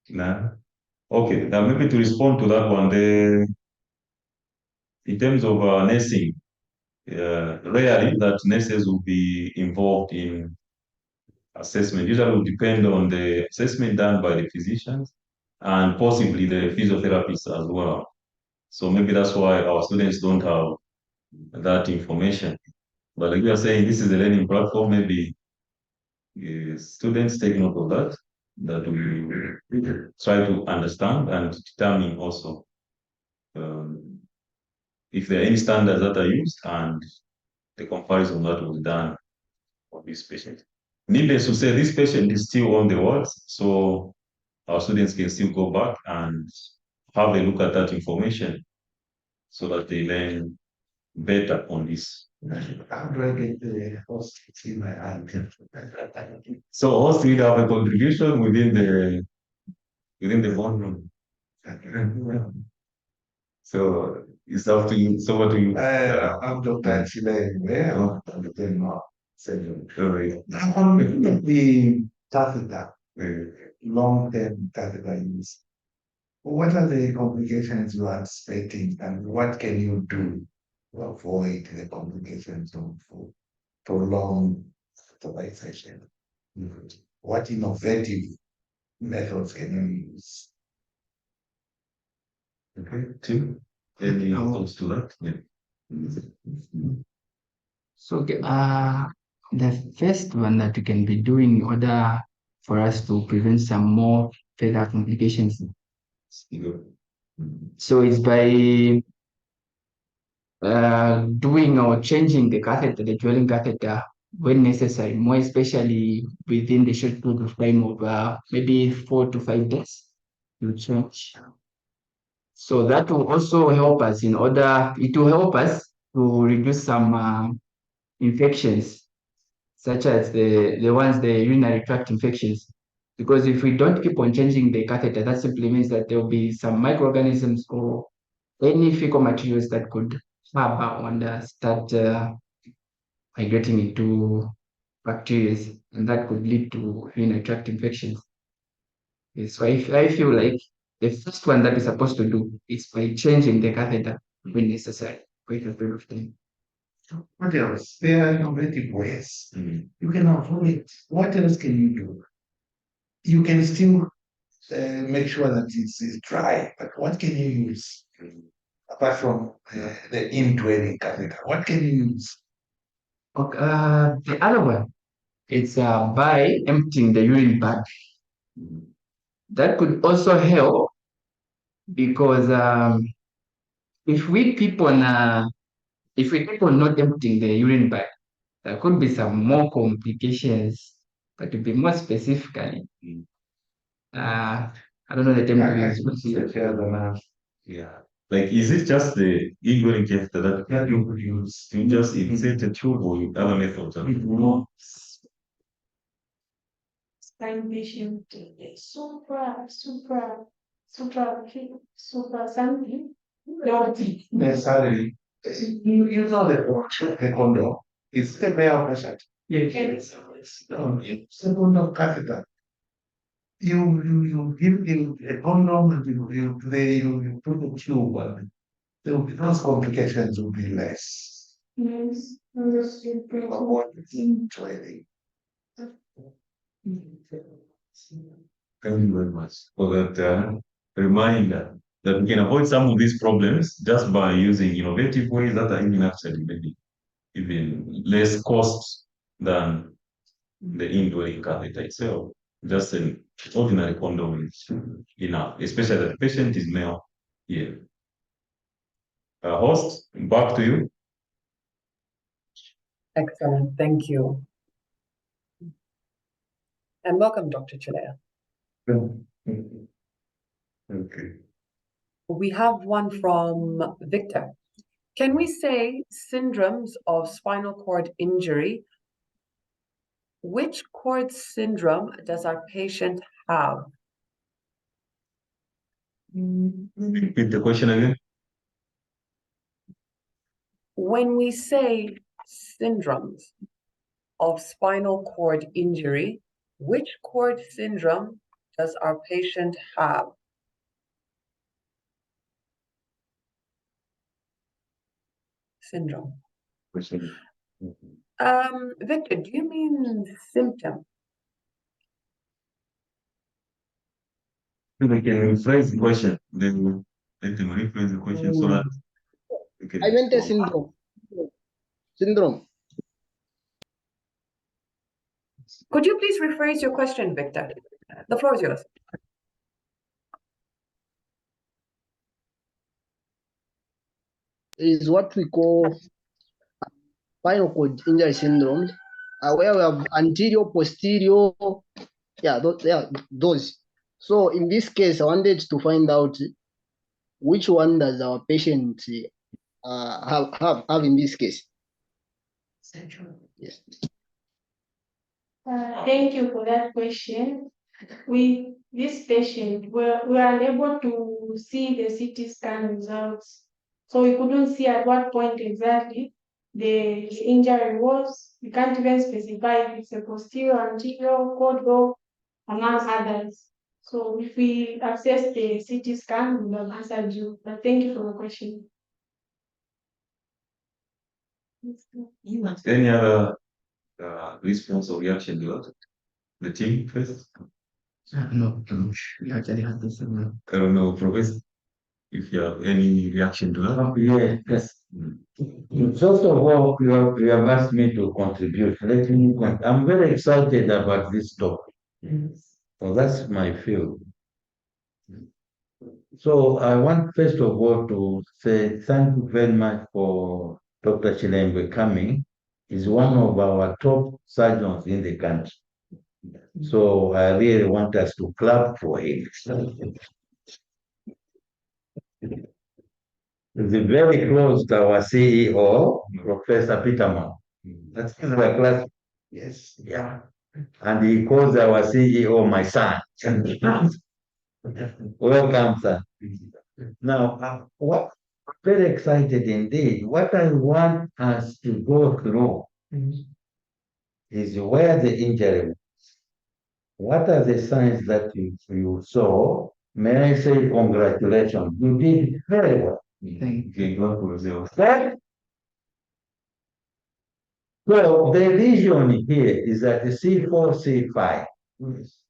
Speaker 2: Nah. Okay, now maybe to respond to that one, in terms of nursing, rarely that nurses will be involved in assessment. Usually will depend on the assessment done by the physicians and possibly the physiotherapists as well. So maybe that's why our students don't have that information. But like you are saying, this is a learning platform, maybe students take note of that we try to understand and determine also if there are any standards that are used and the comparison that was done for this patient. Needless to say, this patient is still on the wards, so our students can still go back and have a look at that information so that they learn better on this.
Speaker 8: How do I get the host in my hand?
Speaker 2: So host will have a contribution within the bond room. So it's up to you. So what do you?
Speaker 8: I'm Dr. Simbeye. I'm Dr. Emaus.
Speaker 2: Sorry.
Speaker 8: I'm looking at the catheter, long-term catheter use. What are the complications you are expecting, and what can you do to avoid the complications of prolonged hospitalization? What innovative methods can you use?
Speaker 2: Okay, Tim, any thoughts to that? Yeah.
Speaker 3: So, the first one that we can be doing in order for us to prevent some more further complications. So it's by doing or changing the catheter, the dwelling catheter, when necessary, more especially within the short period of time of maybe 4 to 5 days, you change. So that will also help us it will help us to reduce some infections, such as the urinary tract infections. Because if we don't keep on changing the catheter, that simply means that there will be some microorganisms or any fecal materials that could harbor and start migrating into bacteria, and that could lead to urinary tract infections. Okay, so I feel like the first one that we're supposed to do is by changing the catheter when necessary for a period of time.
Speaker 8: What else? There are innovative ways. You can avoid. What else can you do? You can still make sure that it's dry, but what can you use apart from the indwelling catheter? What can you use?
Speaker 3: Okay, the other one, it's by emptying the urine bag. That could also help because if we keep on not emptying the urine bag, there could be some more complications. But to be more specifically, I don't know the term to use.
Speaker 2: Yeah. Like, is it just the indwelling catheter that you could use? You just insert a tube or other methods?
Speaker 5: Spine patient, super something. No,
Speaker 8: Necessarily. You know the condom. It's the male patient.
Speaker 5: Yes.
Speaker 8: Second catheter. You give him a condom and you put a tube on it. Those complications will be less.
Speaker 5: Yes. Understood.
Speaker 8: Training.
Speaker 2: Thank you very much for that reminder that we can avoid some of these problems just by using innovative ways that are even actually maybe even less cost than the indwelling catheter itself. Just an ordinary condom is enough, especially that the patient is male here. Host, back to you.
Speaker 1: Excellent, thank you. And welcome, Dr. Chilea.
Speaker 8: Okay.
Speaker 1: We have one from Victor. Can we say syndromes of spinal cord injury? Which cord syndrome does our patient have?
Speaker 2: Repeat the question again.
Speaker 1: When we say syndromes of spinal cord injury, which cord syndrome does our patient have? Syndrome. Victor, do you mean symptom?
Speaker 2: We can rephrase the question. Then let them rephrase the question so that we can
Speaker 6: I meant a
Speaker 2: respond.
Speaker 6: syndrome. Syndrome.
Speaker 1: Could you please rephrase your question, Victor? The floor is yours.
Speaker 6: Is what we call spinal cord injury syndrome, where we have anterior, posterior, those. So in this case, I wanted to find out which one does our patient have in this case. Yes.
Speaker 5: Thank you for that question. With this patient, we are unable to see the CT scan results. So we couldn't see at what point exactly the injury was. We can't even specify if it's a posterior, anterior, caudal, among others. So if we access the CT scan, we will answer you. But thank you for the question.
Speaker 2: Any other response or reaction to that? The team first?
Speaker 3: No, we actually had this.
Speaker 2: I don't know, Professor, if you have any reaction to that.
Speaker 9: Yes. First of all, you have asked me to contribute. I'm very excited about this topic. So that's my field. So I want first of all to say thank you very much for Dr. Chilembe coming. He's one of our top surgeons in the country. So I really want us to clap for him. He's very close to our CEO, Professor Peter Mwaba. That's his class. Yes. Yeah. And he calls our CEO my son. Welcome, sir. Now, what very excited indeed. What I want us to go through is where the injury was. What are the signs that you saw? May I say congratulations? You did very well.
Speaker 3: Thank
Speaker 2: Okay, go for yourself.
Speaker 9: Well, the lesion here is at the C4, C5.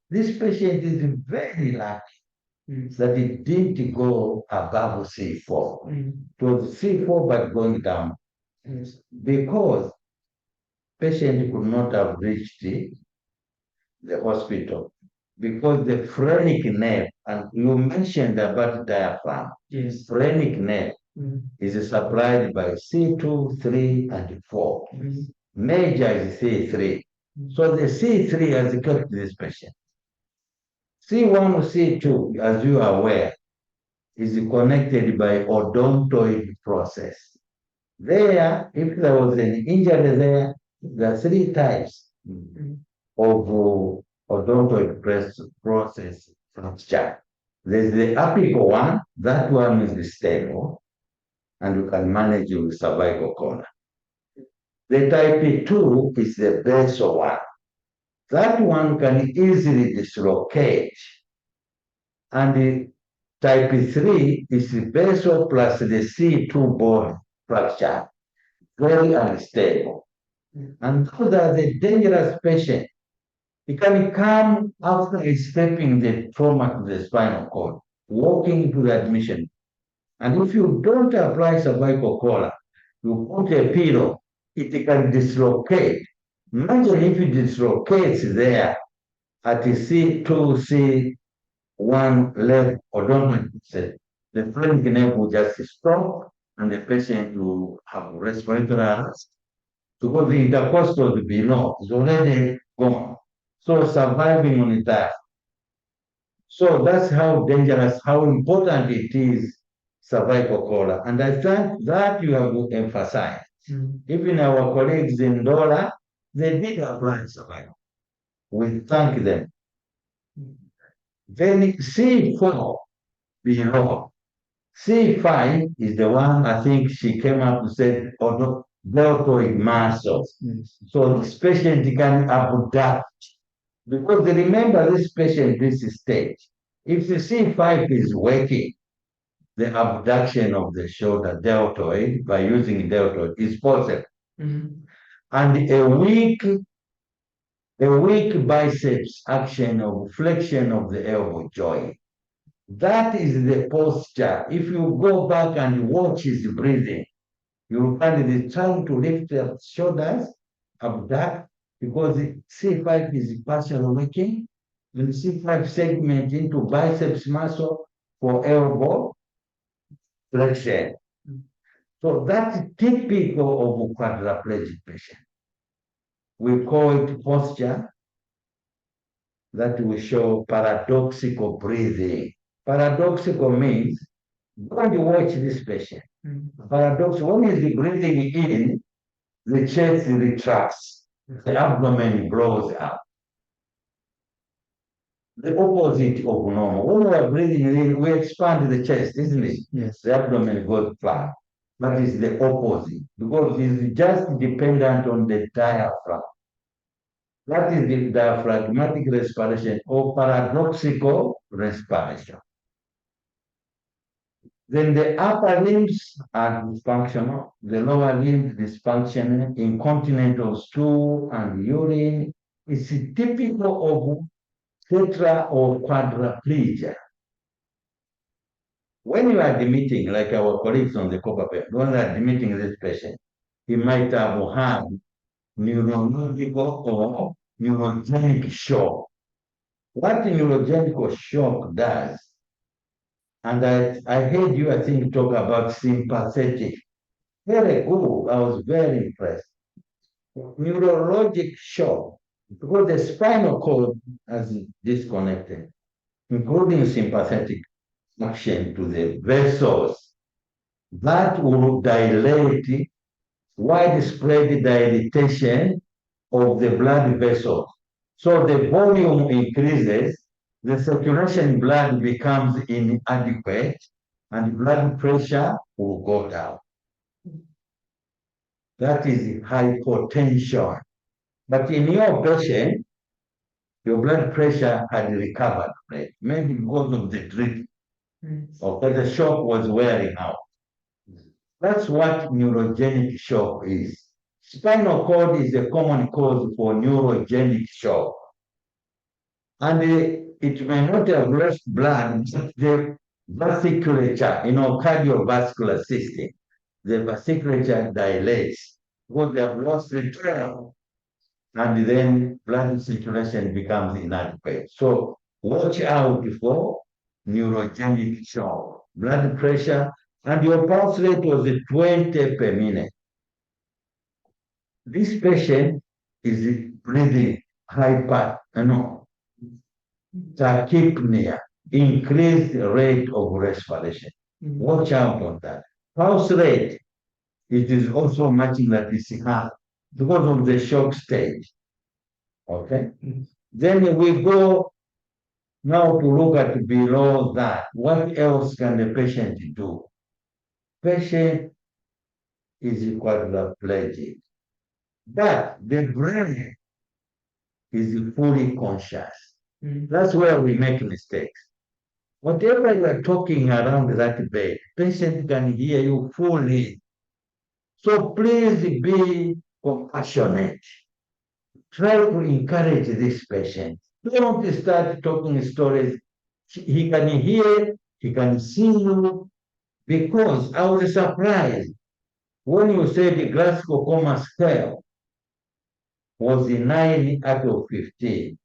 Speaker 9: This patient is very lucky that it didn't go above C4. It was C4 but going down. Because patient could not have reached the hospital. Because the phrenic nerve, and you mentioned about diaphragm, phrenic nerve is supplied by C2, 3, and 4. Major is C3. So the C3 has kept this patient. C1, C2, as you are aware, is connected by odontoid process. There, if there was an injury there are 3 types of odontoid process fracture. There's the apical one, that one is stable, and you can manage with cervical collar. The type 2 is the basal one. That one can easily dislocate. And the type 3 is the basal plus the C2 bone fracture, very unstable. And those are the dangerous patients. It can come after escaping the trauma to the spinal cord, walking to the admission. And if you don't apply cervical collar, you put a pillow, it can dislocate. Imagine if it dislocates there at the C2, C1 level, or don't say, the phrenic nerve will just stop and the patient will have respiratory arrest. Because the intercostal below is already gone. So surviving on it. So that's how dangerous, how important it is, cervical collar. And I think that you have to emphasize. Even our colleagues in DOLA, they did apply cervical. We thank them. Then C4 below. C5 is the one I think she came up and said, deltoid muscles. So this patient can abduct. Because remember this patient, this stage. If the C5 is working, the abduction of the shoulder deltoid by using deltoid is possible. And a weak biceps action of flexion of the elbow joint. That is the posture. If you go back and watch his breathing, you will find it trying to lift the shoulders, abduct, because C5 is partially working, and C5 segment into biceps muscle for elbow flexion. So that's typical of quadriplegic patient. We call it posture that will show paradoxical breathing. Paradoxical means, when you watch this patient, paradoxical, when he's breathing in, the chest retracts, the abdomen blows up. The opposite of normal. When we are breathing in, we expand the chest, isn't it?
Speaker 3: Yes.
Speaker 9: The abdomen goes flat. But it's the opposite, because it's just dependent on the diaphragm. That is the diaphragmatic respiration or paradoxical respiration. Then the upper limbs are dysfunctional, the lower limbs dysfunctional, incontinent stool and urine. It's typical of tetra or quadriplegia. When you are admitting, like our colleagues on the copper paper, when they are admitting this patient, he might have had neurological or neurogenic shock. What neurogenic shock does, and I heard you, I think, talk about sympathetic. Very good. I was very impressed. Neurologic shock, because the spinal cord has disconnected, including sympathetic action to the vessels, that will dilate, widespread dilatation of the blood vessels. So the volume increases, the circulation blood becomes inadequate, and blood pressure will go down. That is hypotension. But in your patient, your blood pressure had recovered, right? Maybe because of the drip, or the shock was wearing out. That's what neurogenic shock is. Spinal cord is a common cause for neurogenic shock. And it may not have lost blood, but the vasculature, cardiovascular system, the vasculature dilates because they have lost the trail, and then blood circulation becomes inadequate. So watch out for neurogenic shock, blood pressure, and your pulse rate was 20 per minute. This patient is breathing tachypnea, increased rate of respiration. Watch out on that. Pulse rate, it is also matching that is high because of the shock stage. Okay? Then we go now to look at below that. What else can the patient do? Patient is quadriplegic, but the brain is fully conscious. That's where we make mistakes. Whatever you are talking around that bed, patient can hear you fully. So please be compassionate. Try to encourage this patient. Don't start talking stories. He can hear, he can see you, because I was surprised when you said the Glasgow Coma scale was 9 out of 15.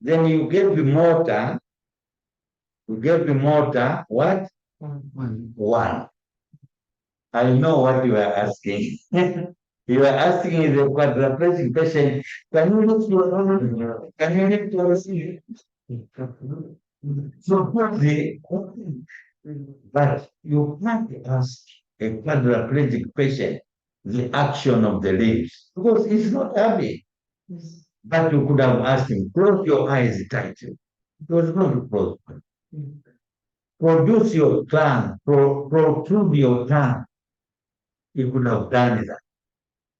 Speaker 9: Then you gave the motor, what? 1. I know what you are asking. You are asking the quadriplegic patient, can you lift your arm? Can you lift your arm? But you can't ask a quadriplegic patient the action of the limbs because it's not happy. But you could have asked him, close your eyes tight. It was not close. produce your tongue, protrude your tongue, he could have done that.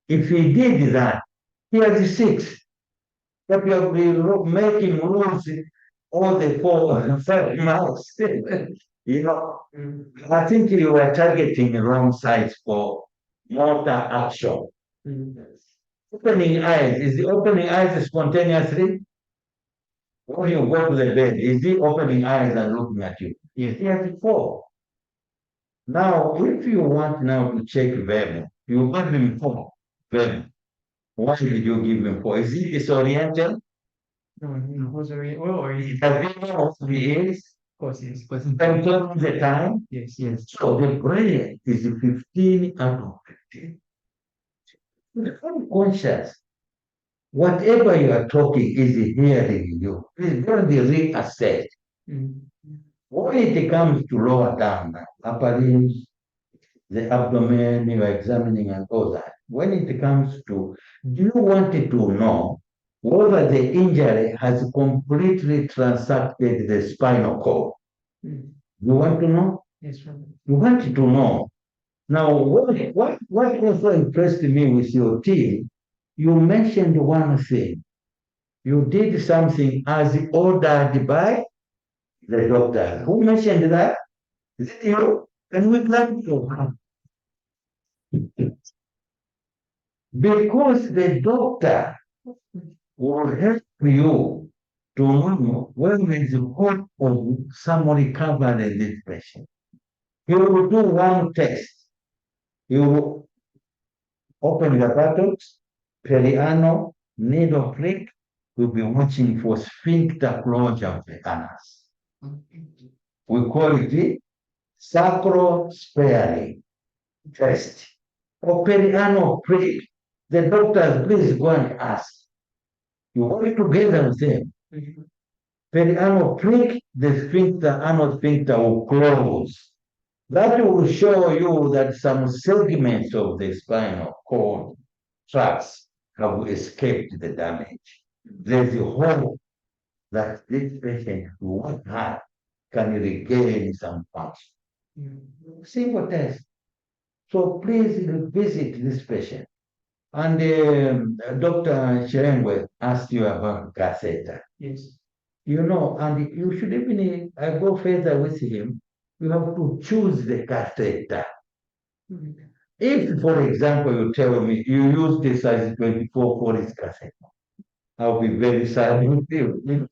Speaker 9: If he did that, he has 6. But you have been making rules all the 4 and 5 miles. You know, I think you were targeting the wrong size for motor action. Opening eyes, is the opening eyes spontaneously? When you go to the bed, is he opening eyes and looking at you? Yes, he has 4. Now, if you want now to check verbal, you give him 4 verbal. Why did you give him 4? Is he disoriented?
Speaker 4: No, was very well oriented.
Speaker 9: Does he know who he is?
Speaker 4: Of course, yes.
Speaker 9: Can tell him the time?
Speaker 4: Yes, yes.
Speaker 9: So the brain is 15 out of 15. Unconscious. Whatever you are talking is hearing you. It's going to be reassessed. When it comes to lower down, upper limbs, the abdomen, you are examining and all that. When it comes to, do you want to know whether the injury has completely transacted the spinal cord? You want to know?
Speaker 4: Yes, sir.
Speaker 9: You want to know. Now, what also impressed me with your team, you mentioned one thing. You did something as ordered by the doctor. Who mentioned that? Is it you? Can we clap for her? Because the doctor will help you to know when is the hope of some recovery in this patient. He will do one test. He will open the buttocks, perianal, needle prick. We'll be watching for sphincter closure of the anus. We call it the sacro-sparing test. Or perianal prick. The doctors, please go and ask. You work together with them. Perianal prick, the sphincter, anal sphincter will close. That will show you that some segments of the spinal cord tracts have escaped the damage. There's a hope that this patient who worked hard can regain some function. Simple test. So please visit this patient. And Dr. Cherengwe asked you about catheter.
Speaker 4: Yes.
Speaker 9: You know, and you should even, I go further with him, you have to choose the catheter. If, for example, you tell me you use the size 24 for this catheter, I'll be very sad with you.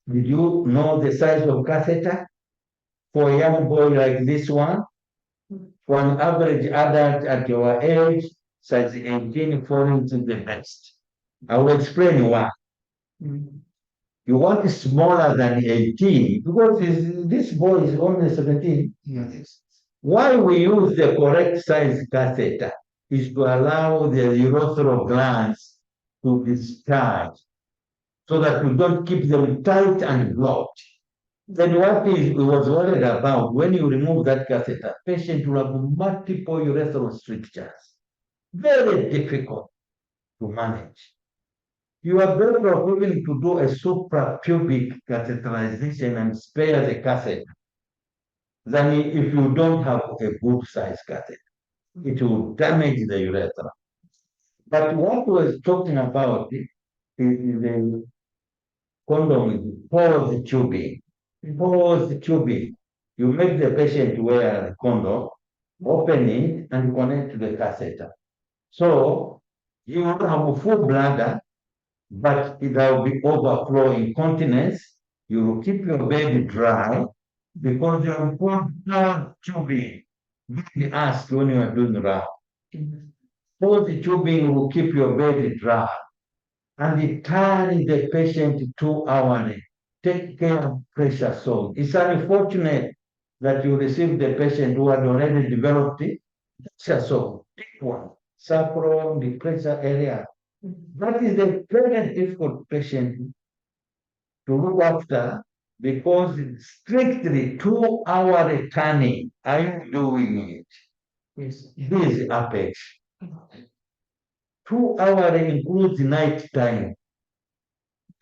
Speaker 9: Did you know the size of catheter? For a young boy like this one, for an average adult at your age, size 18 falling to the best. I will explain why. You want it smaller than 18 because this boy is only 17.
Speaker 3: Yes.
Speaker 9: Why we use the correct size catheter is to allow the urethral glands to discharge so that we don't keep them tight and blocked. Then what we was worried about, when you remove that catheter, patient will have multiple urethral strictures. Very difficult to manage. You are better off even to do a suprapubic catheterization and spare the catheter than if you don't have a good size catheter. It will damage the urethra. But what we're talking about is the condom pause tubing. Pause tubing. You make the patient wear a condom, open it, and connect to the catheter. So you will have a full bladder, but there will be overflow incontinence. You will keep your bed dry because you have pause tubing. Be asked when you are doing round. Pause tubing will keep your bed dry. And turn the patient 2 hours. Take care of pressure sore. It's unfortunate that you receive the patient who had already developed it. Pressure sore. Take one. Sacrum, the pressure area. That is a very difficult patient to look after because it's strictly 2 hour turning. Are you doing it?
Speaker 4: Yes.
Speaker 9: This is Apex. 2 hours includes night time.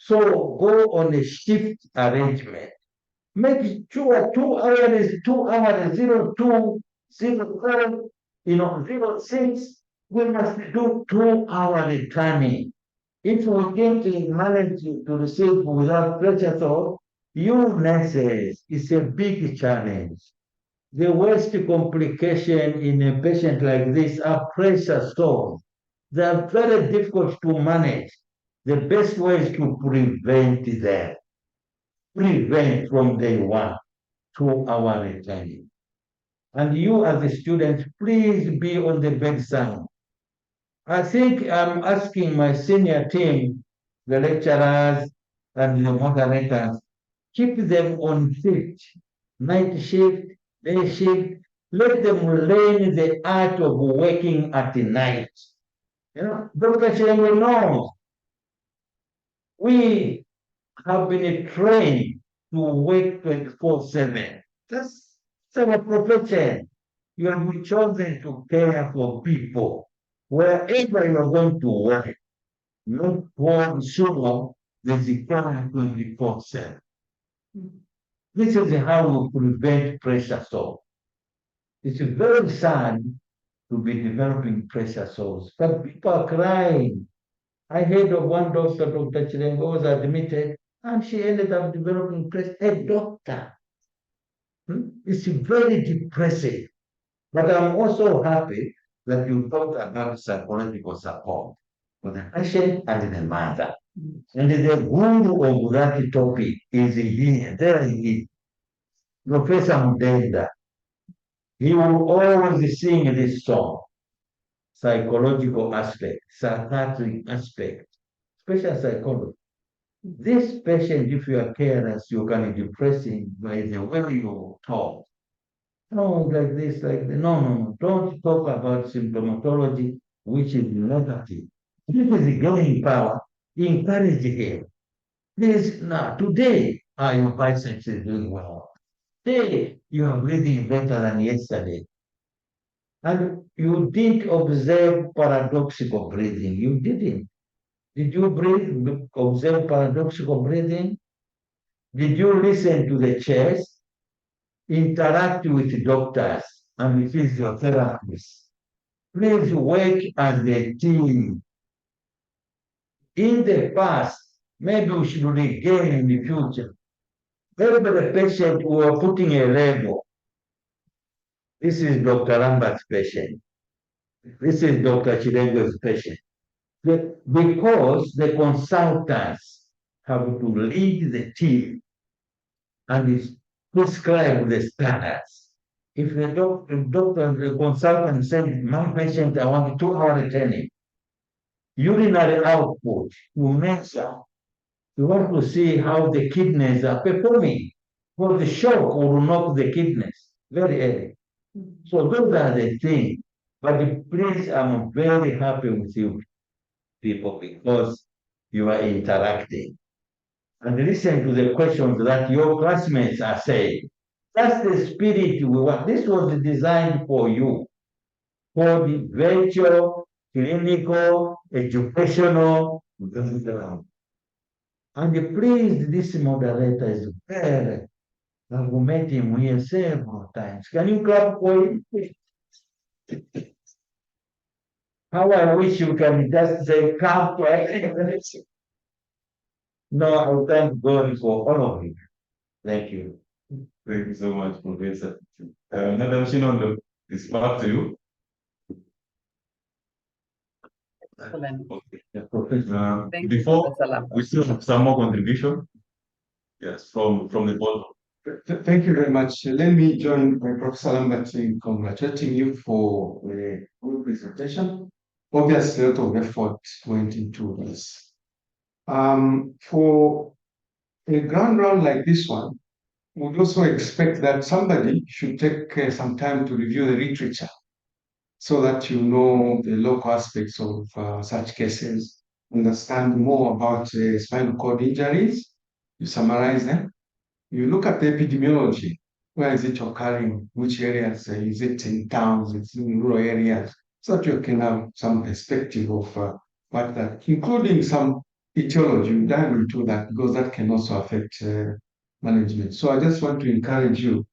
Speaker 9: So go on a shift arrangement. Make sure 2 hours, 2 hours, 02, 04, 06. We must do 2-hour returning. If we can't manage to receive without pressure sore, you nurses, it's a big challenge. The worst complication in a patient like this are pressure sores. They are very difficult to manage. The best way is to prevent them. Prevent from day one, 2-hour returning. And you as a student, please be on the bedside. I think I'm asking my senior team, the lecturers and the moderators, keep them on shift, night shift, day shift. Let them learn the art of working at night. Dr. Shimulamba knows we have been trained to work 24/7. That's our profession. You have been chosen to care for people. Wherever you are going to work, not one sure there's a care 24/7. This is how we prevent pressure sores. It's very sad to be developing pressure sores, but people are crying. I heard of one doctor, Dr. Chilengo, was admitted, and she ended up developing pressure. A doctor. It's very depressing. But I'm also happy that you talked about psychological support for the patient and the mother. And the guru of that topic is here. There he is. Professor Mudenda. He will always sing this song. Psychological aspect, psychiatric aspect, special psychology. This patient, if you are careless, you can depress him by the way you talk. No, like this, like that. No. Don't talk about symptomatology, which is negative. This is gaining power. Encourage him. Please, now, today, your biceps is doing well. Today, you are breathing better than yesterday. And you didn't observe paradoxical breathing. You didn't. Did you observe paradoxical breathing? Did you listen to the chest? Interact with doctors and physiotherapists. Please work as a team. In the past, maybe we should regain in the future. Every patient we are putting a label. This is Dr. Lambert's patient. This is Dr. Chilengo's patient. Because the consultants have to lead the team and prescribe the standards. If the the consultant said, my patient, I want 2-hour training, urinary output, you measure. You want to see how the kidneys are performing. For the shock will knock the kidneys very early. So those are the things. But please, I'm very happy with you people because you are interacting. And listen to the questions that your classmates are saying. That's the spirit we want. This was designed for you, for the virtual, clinical, educational background. And please, this moderator is very, I've met him here several times. Can you clap for him? How I wish you can just say, clap for him. No, I thank God for all of you. Thank you.
Speaker 2: Thank you so much, Professor. Madam Shinodo, it's back to you.
Speaker 1: Excellent.
Speaker 2: Okay.
Speaker 1: Thank you,
Speaker 2: Before
Speaker 1: Professor Lambert.
Speaker 2: we still have some more contribution. Yes, from the board.
Speaker 10: Thank you very much. Let me join Professor Lambert in congratulating you for a good presentation. Obviously, a lot of effort went into this. For a ground round like this one, we would also expect that somebody should take some time to review the literature so that you know the local aspects of such cases, understand more about spinal cord injuries, you summarize them, you look at the epidemiology, where is it occurring, which areas, is it in towns, it's in rural areas, so that you can have some perspective of what that, including some etiology, dive into that, because that can also affect management. So I just want to encourage you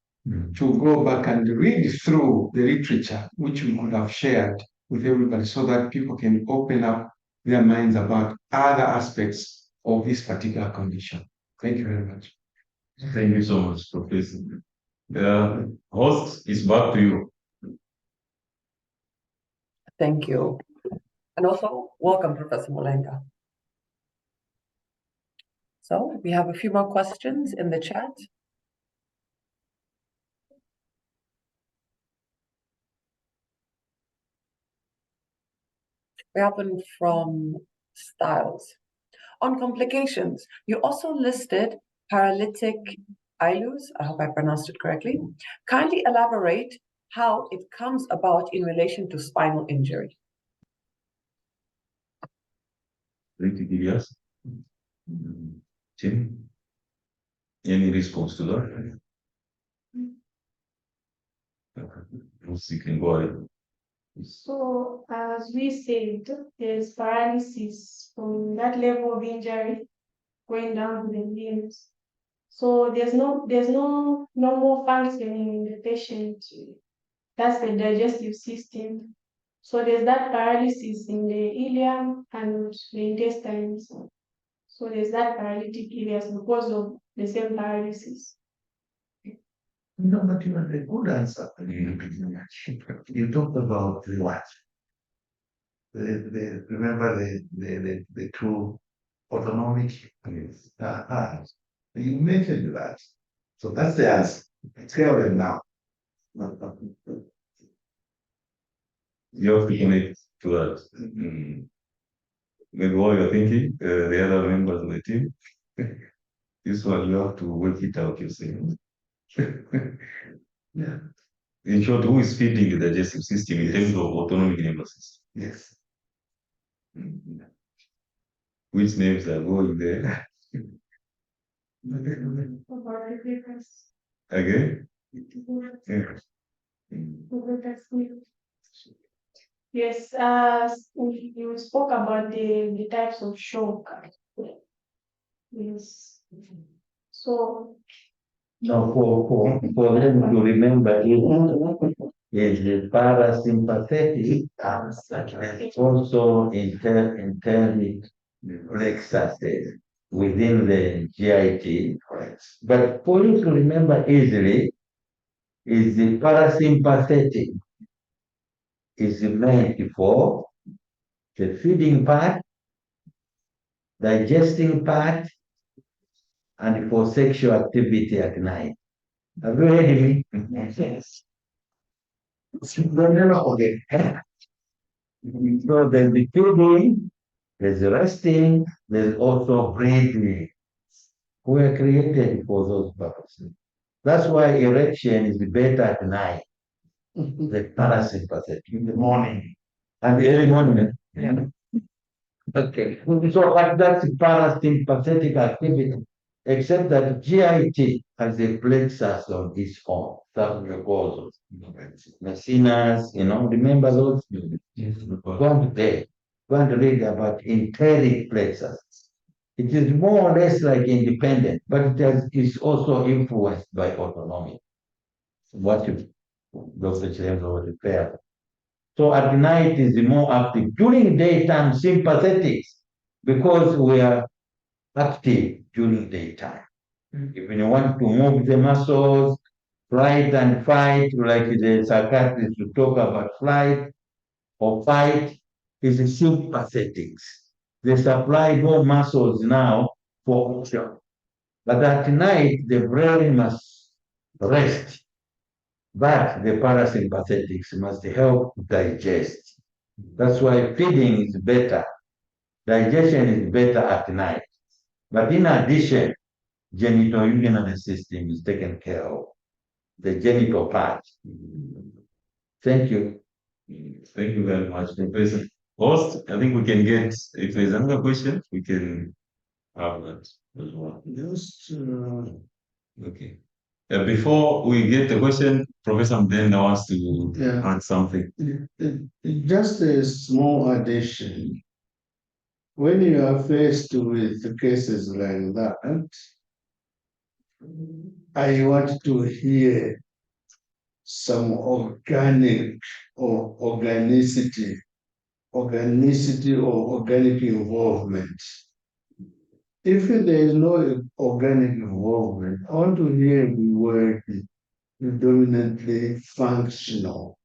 Speaker 10: to go back and read through the literature, which we could have shared with everybody so that people can open up their minds about other aspects of this particular condition. Thank you very much.
Speaker 2: Thank you so much, Professor. The host is back to you.
Speaker 1: Thank you. And also, welcome, Professor Mulenga. So we have a few more questions in the chat. We have one from Styles. On complications, you also listed paralytic ilus, I hope I pronounced it correctly. Kindly elaborate how it comes about in relation to spinal injury.
Speaker 2: Yes. Tim, any response to that? You can go ahead.
Speaker 5: So, as we said, there's paralysis from that level of injury going down to the limbs. So there's no normal functioning in the patient. That's the digestive system. So there's that paralysis in the ileum and the intestines. So there's that paralytic areas because of the same paralysis.
Speaker 9: No, but you had a good answer. You talked about the what? Remember the two autonomic parts. You mentioned that. So that's the answer. Tell them now.
Speaker 2: You have to connect to that. Maybe while you're thinking, the other members of the team, this one you have to work it out yourself.
Speaker 9: Yeah.
Speaker 2: In short, who is feeding the digestive system in terms of autonomic nervous system?
Speaker 9: Yes.
Speaker 2: Which names are going there? Again? Yeah.
Speaker 5: Yes, you spoke about the types of shock. Yes. So
Speaker 9: No, for them to remember is the parasympathetic and also internal plexuses within the GIT. But for you to remember easily is the parasympathetic is meant for the feeding part, digesting part, and for sexual activity at night. Have you heard me? Yes. No, no, okay. So there's the feeding, there's resting, there's also breathing. We are created for those purposes. That's why erection is better at night, the parasympathetic, in the morning, and the early morning. Yeah. Okay. So like that's parasympathetic activity, except that GIT has a plexus on its own. That's what we call Messinas, remember those? Yes. Go and read about enteric plexus. It is more or less like independent, but it's also influenced by autonomy. What you Dr. Chilemba was referred. So at night is more active. During daytime, sympathetics, because we are active during daytime. If you want to move the muscles, flight and fight, like the psychiatrist to talk about flight or fight, is sympathetics. They supply more muscles now for action. But at night, the brain must rest. But the parasympathetics must help digest. That's why feeding is better. Digestion is better at night. But in addition, genitourinary system is taken care of. The genital part. Thank you.
Speaker 2: Thank you very much, Professor. Host, I think we can get, if there's another question, we can have that as well.
Speaker 8: Just
Speaker 2: Okay. Before we get the question, Professor Mudenda wants to add something.
Speaker 8: just a small addition. When you are faced with cases like that, I want to hear some organic or organicity or organic involvement. If there is no organic involvement, I want to hear the word predominantly functional.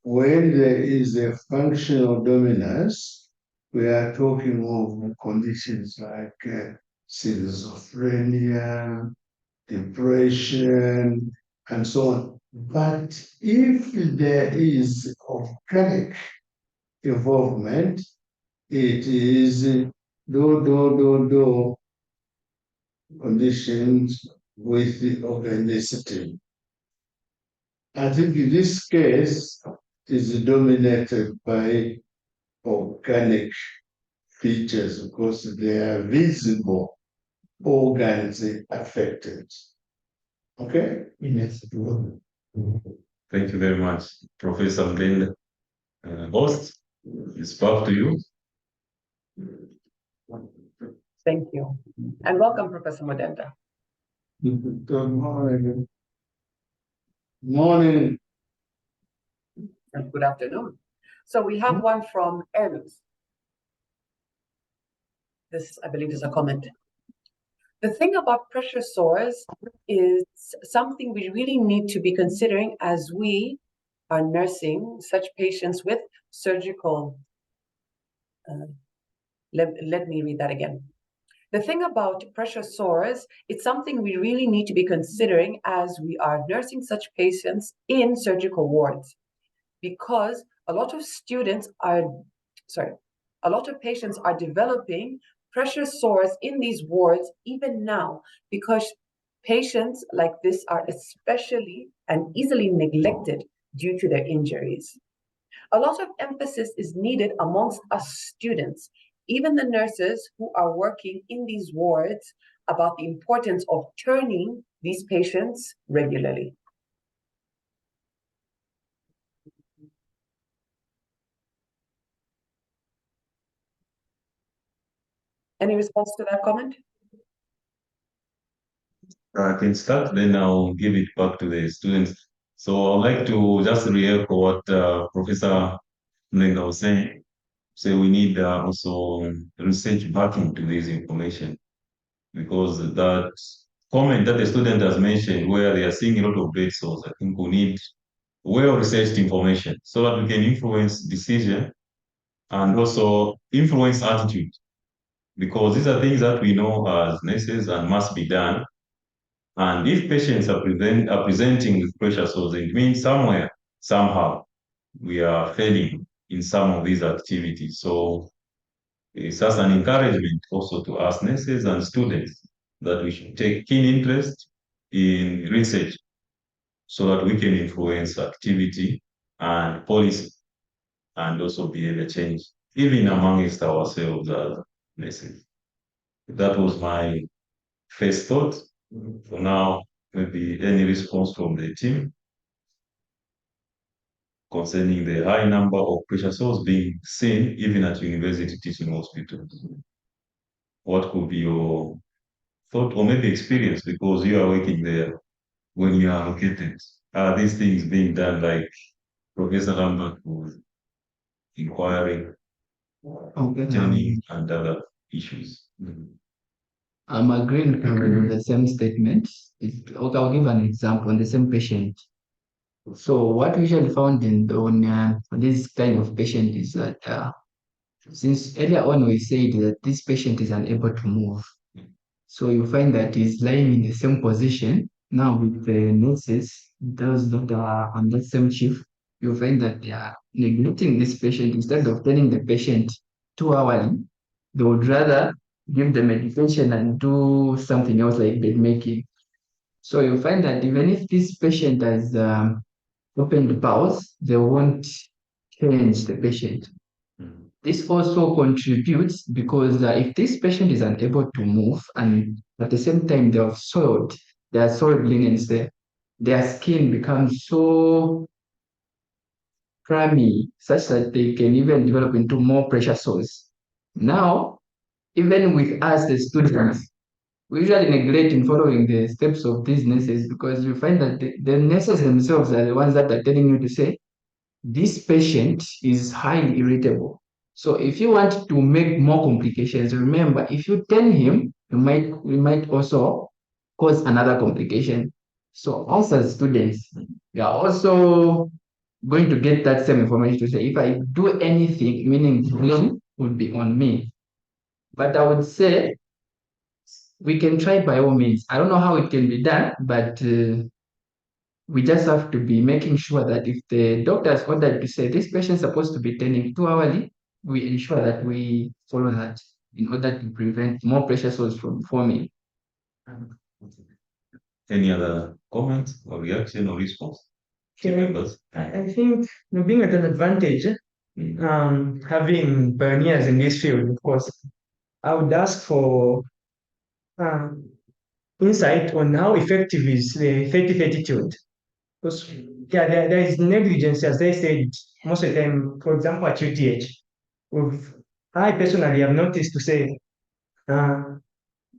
Speaker 8: When there is a functional dominance, we are talking of conditions like schizophrenia, depression, and so on. But if there is organic involvement, it is conditions with the organicity. I think in this case is dominated by organic features because they are visible organs affected. Okay?
Speaker 3: Yes.
Speaker 2: Thank you very much, Professor Mudenda. Host, it's back to you.
Speaker 1: Thank you. And welcome, Professor Mudenda.
Speaker 8: Good morning. Morning.
Speaker 1: And good afternoon. So we have one from Ernest. This, I believe, is a comment. The thing about pressure sores is something we really need to be considering as we are nursing such patients with surgical. Let me read that again. The thing about pressure sores, it's something we really need to be considering as we are nursing such patients in surgical wards, because a lot of patients are developing pressure sores in these wards even now, because patients like this are especially and easily neglected due to their injuries. A lot of emphasis is needed amongst us students, even the nurses who are working in these wards, about the importance of turning these patients regularly. Any response to that comment?
Speaker 2: I can start, then I'll give it back to the students. So I'd like to just re-echo what Professor Mlenga was saying. So we need also research backing to this information, because that comment that the student has mentioned where they are seeing a lot of bed sores, I think we need well-researched information so that we can influence decision and also influence attitude, because these are things that we know as nurses and must be done. And if patients are presenting with pressure sores, it means somewhere, somehow, we are failing in some of these activities. So it's just an encouragement also to us nurses and students that we should take keen interest in research so that we can influence activity and policy and also behavior change, even amongst ourselves as nurses. That was my first thought. For now, maybe any response from the team concerning the high number of pressure sores being seen even at University Teaching Hospital. What could be your thought or maybe experience, because you are working there when you are located? Are these things being done like Professor Lambert was inquiring, turning and other issues?
Speaker 3: I'm agreeing with the same statement. Okay, I'll give an example on the same patient. So what we usually found on this kind of patient is that since earlier on we said that this patient is unable to move. So you find that he's lying in the same position. Now with the nurses, those that are on that same shift, you find that they are neglecting this patient. Instead of telling the patient 2 hours, they would rather give the medication and do something else like bed making. So you find that even if this patient has opened bowels, they won't change the patient. This also contributes because if this patient is unable to move and at the same time they have soiled, their soiled linens there, their skin becomes so clammy such that they can even develop into more pressure sores. Now, even with us, the students, we usually neglect in following the steps of these nurses because you find that the nurses themselves are the ones that are telling you to say, this patient is highly irritable. So if you want to make more complications, remember, if you tell him, we might also cause another complication. So us as students, we are also going to get that same information to say, if I do anything, meaning blame would be on me. But I would say we can try by all means. I don't know how it can be done, but we just have to be making sure that if the doctor has ordered to say this patient is supposed to be turning 2 hourly, we ensure that we follow that in order to prevent more pressure sores from forming.
Speaker 2: Any other comment or reaction or response? Team members?
Speaker 4: I think being at an advantage, having pioneers in this field, of course, I would ask for insight on how effective is the 30-30 tilt. Because there is negligence, as they said, most of the time, for example, at UTH. I personally have noticed to say,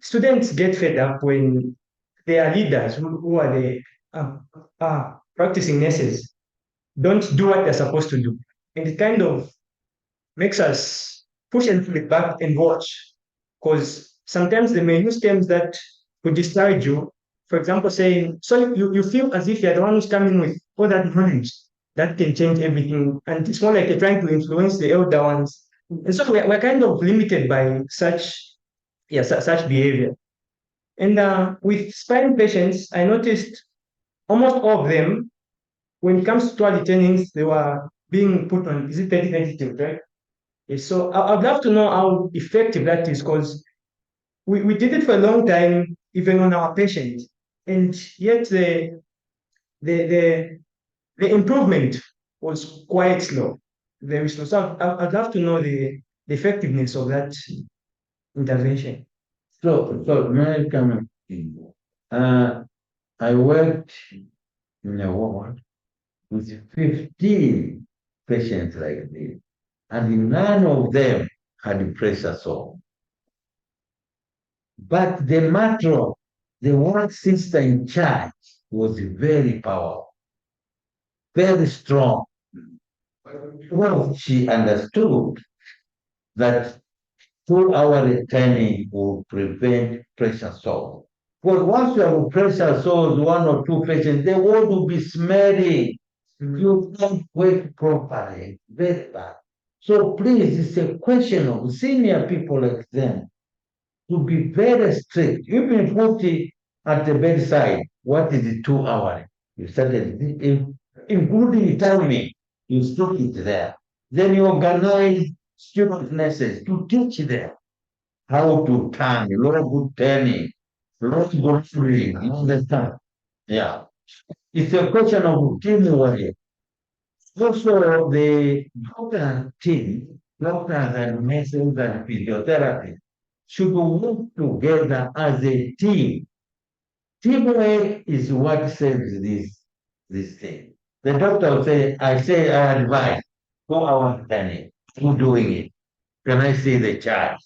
Speaker 4: students get fed up when their leaders, who are the practicing nurses, don't do what they're supposed to do. And it kind of makes us push and flip back and watch. Because sometimes they may use terms that could discourage you. For example, saying, so you feel as if you're the one who's coming with all that knowledge that can change everything. And it's more like you're trying to influence the elder ones. And so we're kind of limited by such behavior. And with spine patients, I noticed almost all of them, when it comes to early trainings, they were being put on, is it 30-30, right? Yes, so I'd love to know how effective that is, because we did it for a long time, even on our patients, and yet the improvement was quite slow, very slow. So I'd love to know the effectiveness of that intervention.
Speaker 9: So may I come in? I worked in a ward with 15 patients like this, and none of them had pressure sore. But the matron, the ward sister in charge, was very powerful, very strong. Well, she understood that 2 hour training will prevent pressure sores. But once you have pressure sores, 1 or 2 patients, the ward will be smelly. You can't work properly, very bad. So please, it's a question of senior people like them to be very strict. Even put it at the bedside, what is the 2 hours? You started, including timing, you stick it there. Then you organize student nurses to teach them how to turn, low good turning, low good free, you understand? Yeah. It's a question of teamwork. Also, the doctor team, doctors and nurses and physiotherapists should work together as a team. Teamwork is what saves this thing. The doctor will say, I advise, 2 hours training, who's doing it? Can I see the chart?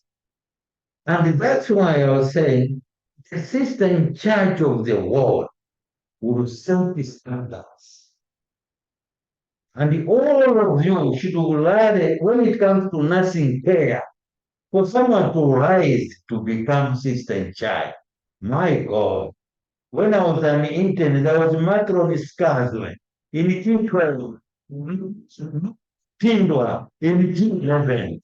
Speaker 9: And that's why I was saying the sister in charge of the ward will set the standards. And all of you should learn when it comes to nursing care, for someone to rise to become sister in charge. My God, when I was an intern, there was matron Skazwe in G12, Pindwa in G11.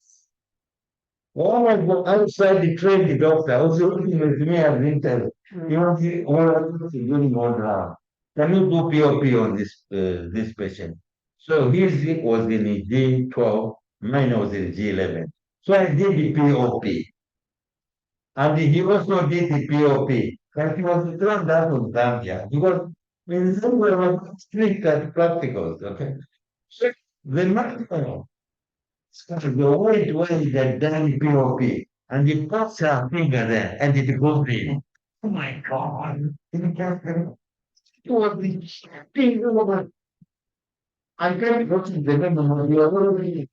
Speaker 9: One of the outside the trained doctor was working with me as intern. He was doing all round. Can you do POP on this patient? So his was in G12, mine was in G11. So I did the POP. And he also did the POP. But he was thrown out of Zambia because in Zambia was strict at practicals, okay? So the maximum, the way it was that done POP, and he puts her finger there, and it goes in. Oh my God. It was the thing over. I can't go to the memory. You are already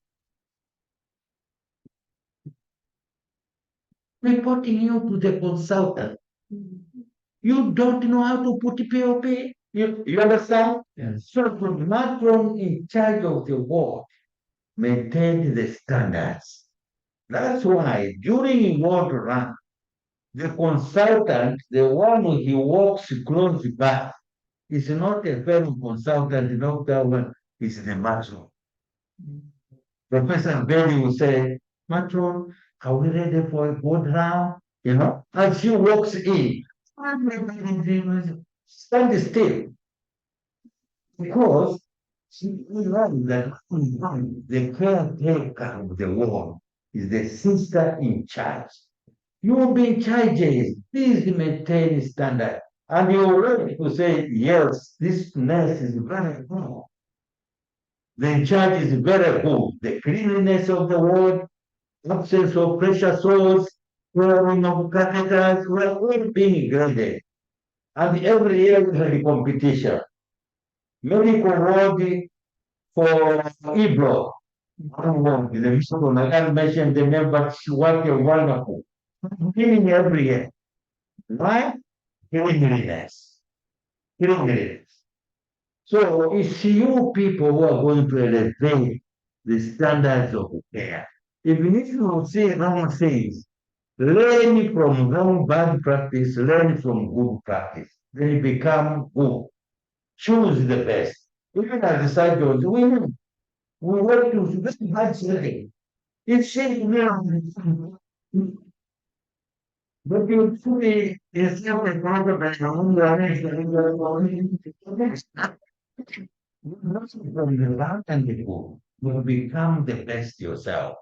Speaker 9: reporting you to the consultant. You don't know how to put POP. You understand?
Speaker 4: Yes.
Speaker 9: So the matron in charge of the ward maintained the standards. That's why during ward run, the consultant, the one who he walks close by, is not a fellow consultant, doctor, one is the matron. Professor Bailey will say, matron, are we ready for a good round? You know, and she walks in. Stand still. Because she knows that the caretaker of the ward is the sister in charge. You will be in charges. Please maintain standard. And you're ready to say, yes, this nurse is very good. The in charge is very good. The cleanliness of the ward, absence of pressure sores, pouring of catheters, were all being graded. And every year we have a competition. Medical ward for E-block. The mission, I can't mention the name, but what a wonderful. Healing every year. Why? Cleanliness. Cleanliness. So it's you people who are going to elevate the standards of care. Even if you say wrong things, learn from wrong bad practice, learn from good practice. Then you become good. Choose the best. Even as the surgeons, we work to very hard setting. It's saying, but you truly is never part of it. From the land and the book, you become the best yourself.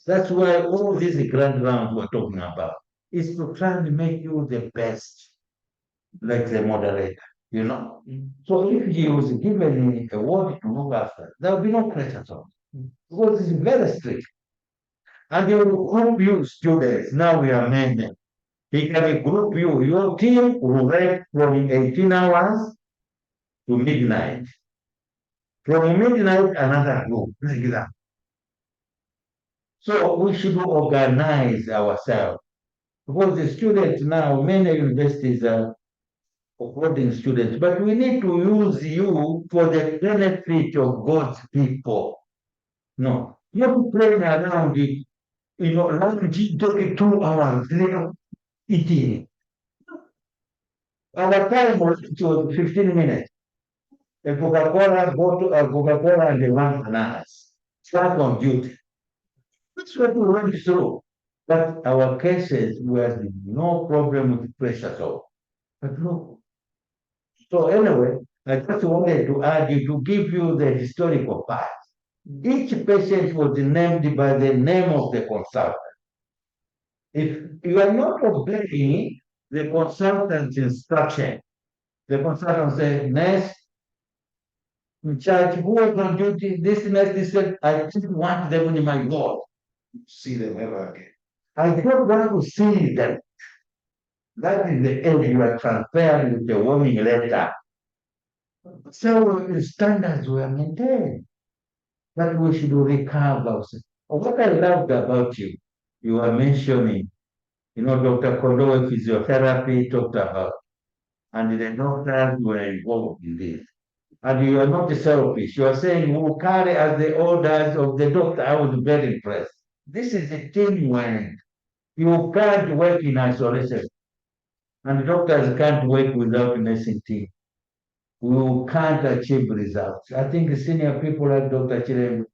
Speaker 9: That's why all these grand rounds we're talking about is to try and make you the best, like the moderator, you know. So if he was given a word to look after, there will be no pressure at all. Because it's very strict. And he will group you students. Now we are men. He can group you. Your team will work from 18 hours to midnight. From midnight, another group, like that. So we should organize ourselves. Because the students now, many universities are supporting students, but we need to use you for the benefit of God's people. No, you have to play around it, around it 2 hours, eating. Our time was 15 minutes. A Coca-Cola bottle, a Coca-Cola and the one bananas. Start on duty. That's what we went through. But our cases were no problem with pressure at all. But no. So anyway, I just wanted to add you to give you the historical part. Each patient was named by the name of the consultant. If you are not obeying the consultant's instruction, the consultant says, nurse, in charge, who was on duty, this nurse, this said, I didn't want them in my ward. See them ever again. I don't want to see them. That is the end you are transferring with the warning letter. So the standards were maintained. But we should recover. What I loved about you, you were mentioning, Dr. Kondowe physiotherapy talked about, and the doctors were involved in this. And you are not selfish. You are saying you will carry as the orders of the doctor. I was very impressed. This is a teamwork. You can't work in isolation. And doctors can't work without nursing team. We can't achieve results. I think senior people like Dr. Chirem,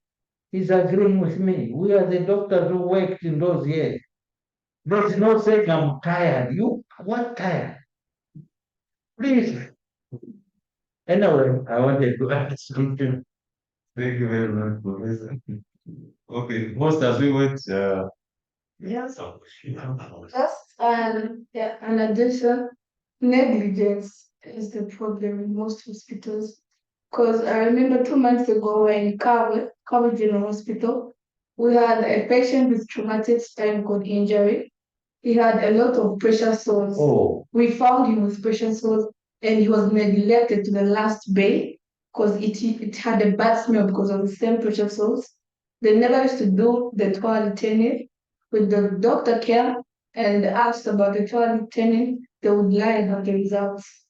Speaker 9: he's agreeing with me. We are the doctors who worked in those years. There's no saying I'm tired. You what tired? Please. Anyway, I wanted to add something.
Speaker 2: Thank you very much, Professor. Okay, most as we went,
Speaker 7: Yes. Just an addition, negligence is the problem in most hospitals. Because I remember 2 months ago in Kawe General Hospital, we had a patient with traumatic spinal cord injury. He had a lot of pressure sores.
Speaker 9: Oh,
Speaker 7: We found him with pressure sores and he was neglected to the last bay because it had a bad smell because of the same pressure sores. They never used to do the toilet training. With the doctor came and asked about the toilet training, they would lie about the results.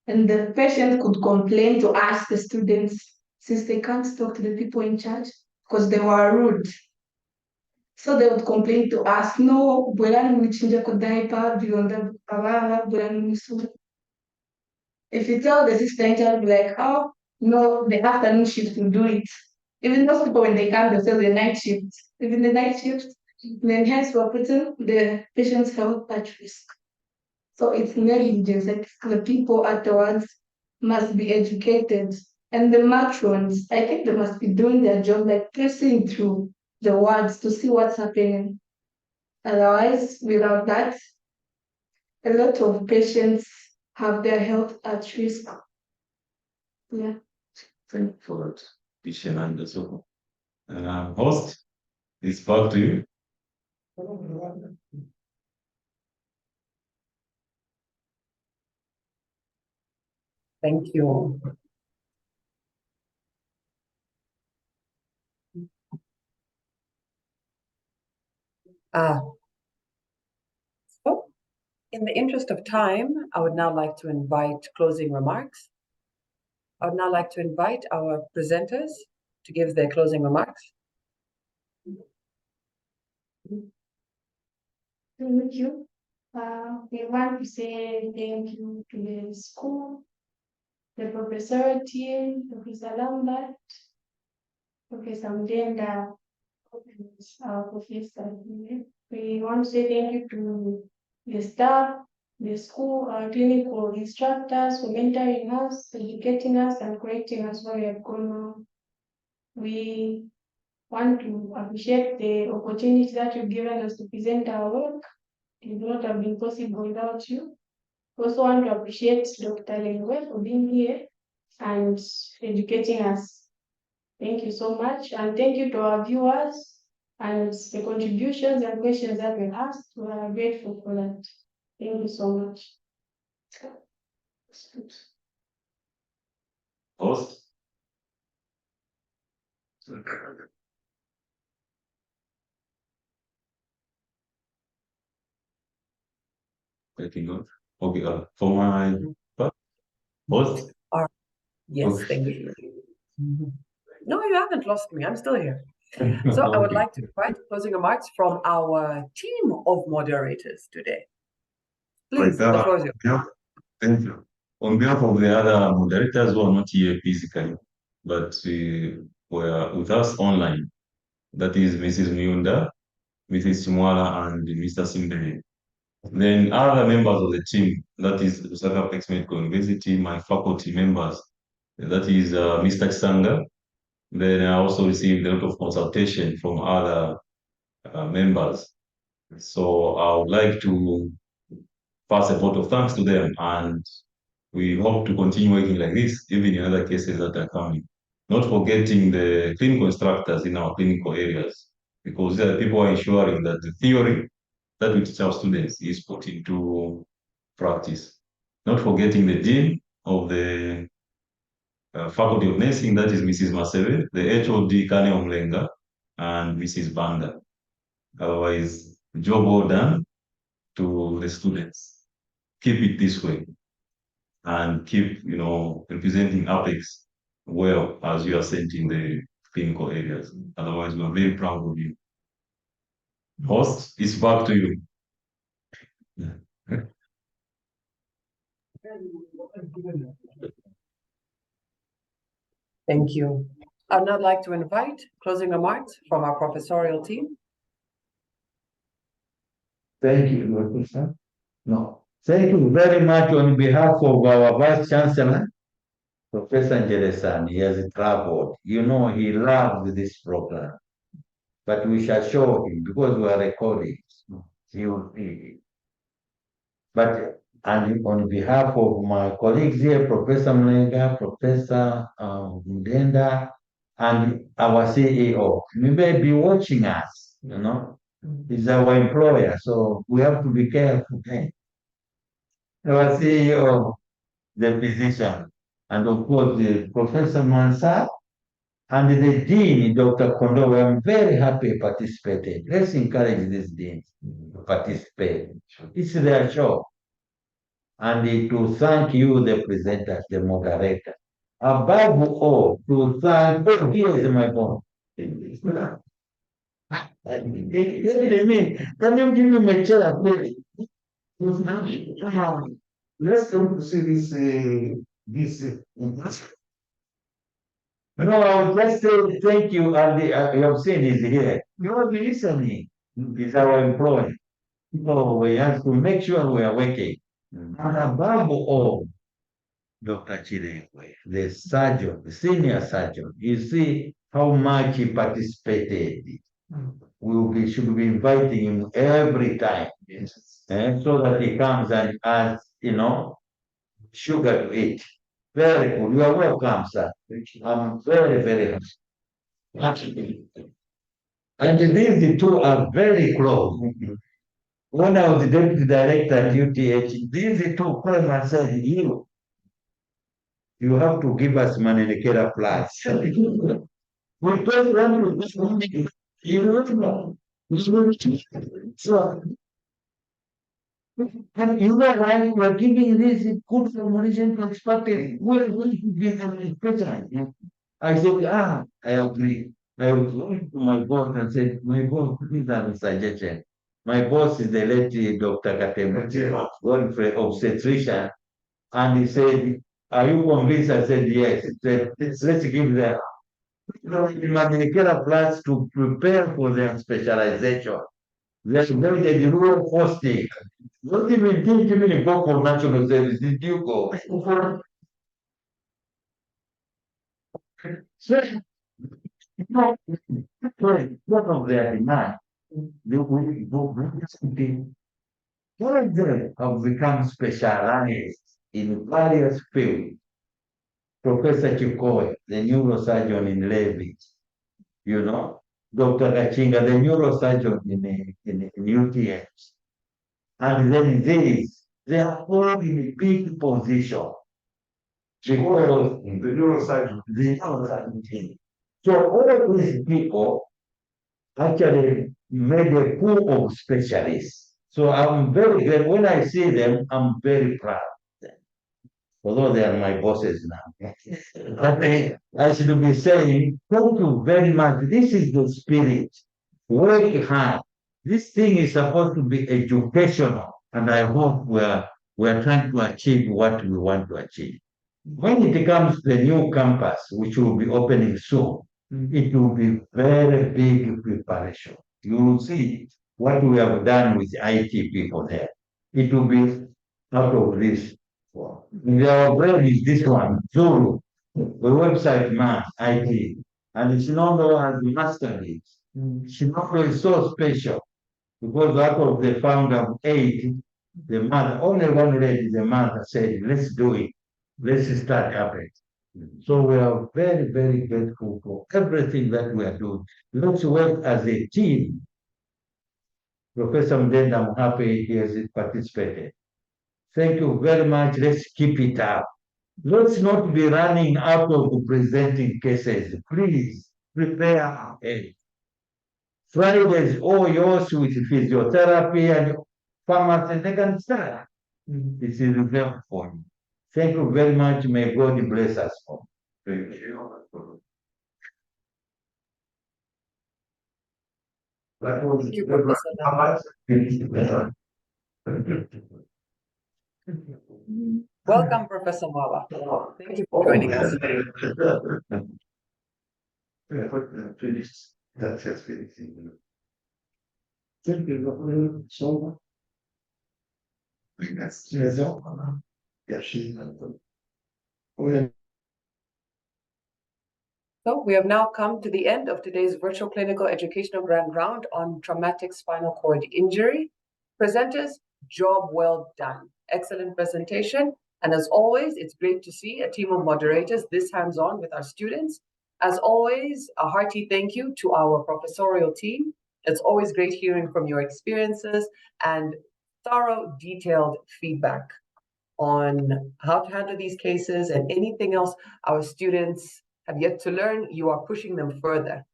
Speaker 7: And the patient could complain to us, the students, since they can't talk to the people in charge because they were rude. So they would complain to us, no, bwerani mlichinja kudaipa, beyond ababa, bwerani misu. If you tell the sister in charge, be like, oh, no, the afternoon shift will do it. Even those people, when they come, they'll say the night shift. Even the night shift, then hence we're putting the patient's health at risk. So it's negligence, like the people afterwards must be educated. And the matrons, I think they must be doing their job, like pressing through the wards to see what's happening. Otherwise, without that, a lot of patients have their health at risk. Yeah.
Speaker 2: Thank you for that. Vision and so host, it's back to you.
Speaker 1: Thank you. So, in the interest of time, I would now like to invite closing remarks. I would now like to invite our presenters to give their closing remarks.
Speaker 5: Thank you. We want to say thank you to the school, the professorial team, Professor Lambart, Professor Mudenda, our professor. We want to say thank you to the staff, the school, our clinical instructors for mentoring us, educating us, and correcting us where we have gone wrong. We want to appreciate the opportunity that you've given us to present our work. It would not have been possible without you. We also want to appreciate Dr. Lengwe for being here and educating us. Thank you so much. And thank you to our viewers and the contributions and questions that we asked. We are grateful for that. Thank you so much.
Speaker 2: Host. Taking good. Okay, for my host.
Speaker 1: Yes,
Speaker 2: Okay.
Speaker 1: thank you. No, you haven't lost me. I'm still here. So I would like to invite closing remarks from our team of moderators today. Please, the floor is yours.
Speaker 2: Thank you. On behalf of the other moderators who are not here physically, but were with us online, that is Mrs. Muyunda, Mrs. Chimwala, and Mr. Simbeye. Then other members of the team, that is Lusaka Apex Medical University, my faculty members, that is Mr. Chisanga. Then I also received a lot of consultation from other members. So I would like to pass a vote of thanks to them, and we hope to continue working like this, even in other cases that are coming. Not forgetting the clinical instructors in our clinical areas, because they are the people who are ensuring that the theory that we teach our students is put into practice. Not forgetting the dean of the Faculty of Nursing, that is Mrs. Masebe, the HOD Kane Omlenga, and Mrs. Banda. Otherwise, job well done to the students. Keep it this way and keep, representing Apex well as you are sent in the clinical areas. Otherwise, we are very proud of you. Host, it's back to you.
Speaker 1: Thank you. I'd now like to invite closing remarks from our professorial team.
Speaker 9: Thank you, Professor. No, thank you very much on behalf of our Vice Chancellor, Professor Njelesani. He has traveled. You know, he loved this program. But we shall show him because we are recording. He will see. But and on behalf of my colleagues here, Professor Mulenga, Professor Mudenda, and our CEO, he may be watching us, He's our employer, so we have to be careful. Our CEO, the physician, and of course the Professor Mwansa, and the Dean, Dr. Kondo. I'm very happy he participated. Let's encourage this Dean to participate. It's their show. and to thank you, the presenters, the moderator. Above all, to thank, oh, here is my phone. Can you give me my chair, please?
Speaker 8: Let's come to see this.
Speaker 9: No, I would just say thank you, and you have seen is here. You are listening. It's our employee. So we have to make sure we are working. And above all, Dr. Chirengwe, the surgeon, the senior surgeon, you see how much he participated. Should be inviting him every time, so that he comes and adds, sugar to eat. Very good. You are welcome, sir. I'm very, very happy. And these two are very close. When I was the deputy director at UTH, these two came and said, you have to give us Manelekera Plus. We told them so, and you are right, we are giving this good formulation to expected. We are going to give them a better. I said, I agree. I went to my boss and said, my boss, please have a suggestion. My boss is the late Dr. Katemba, Godfrey obstetrician, and he said, are you convinced? I said, yes. He said, let's give them Manelekera Plus to prepare for their specialization. There's the rural posting. Not even didn't go for national service. Did you go? So, what of their demand? They have become specialized in various fields. Professor Chikoe, the neurosurgeon in Levi, Dr. Kachinga, the neurosurgeon in UTH. And then they are all in a big position. Because the neurosurgeon. So all these people actually made a pool of specialists. So I'm very glad when I see them, I'm very proud of them. Although they are my bosses now. But I should be saying, thank you very much. This is the spirit. Work hard. This thing is supposed to be educational, and I hope we're trying to achieve what we want to achieve. When it comes to the new campus, which will be opening soon, it will be very big preparation. You will see what we have done with IT people there. It will be out of this. Our brain is this one, Zulu, the website man, IT. And Shinodo has mastered it. Shinodo is so special because out of the founder of 8, the mother, only one lady, the mother said, let's do it. Let's start Apex. So we are very, very grateful for everything that we are doing. Let's work as a team. Professor Mudenda, I'm happy he has participated. Thank you very much. Let's keep it up. Let's not be running out of presenting cases. Please prepare. Fridays all yours with physiotherapy and pharmacy, they can start. This is very important. Thank you very much. May God bless us all. Thank you.
Speaker 1: Thank you, Professor. Welcome, Professor Mwaba. Thank you for joining us.
Speaker 8: That's just finishing.
Speaker 4: Thank you, so
Speaker 8: That's
Speaker 1: So we have now come to the end of today's virtual clinical educational grand round on traumatic spinal cord injury. Presenters, job well done. Excellent presentation. And as always, it's great to see a team of moderators this hands-on with our students. As always, a hearty thank you to our professorial team. It's always great hearing from your experiences and thorough, detailed feedback on how to handle these cases and anything else our students have yet to learn. You are pushing them further.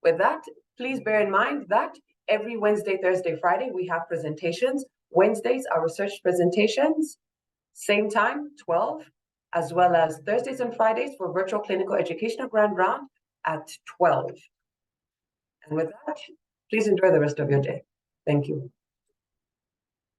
Speaker 1: With that, please bear in mind that every Wednesday, Thursday, Friday, we have presentations Wednesdays are research presentations, same time, 12, as well as Thursdays and Fridays for virtual clinical educational grand round at 12. And with that, please enjoy the rest of your day. Thank you.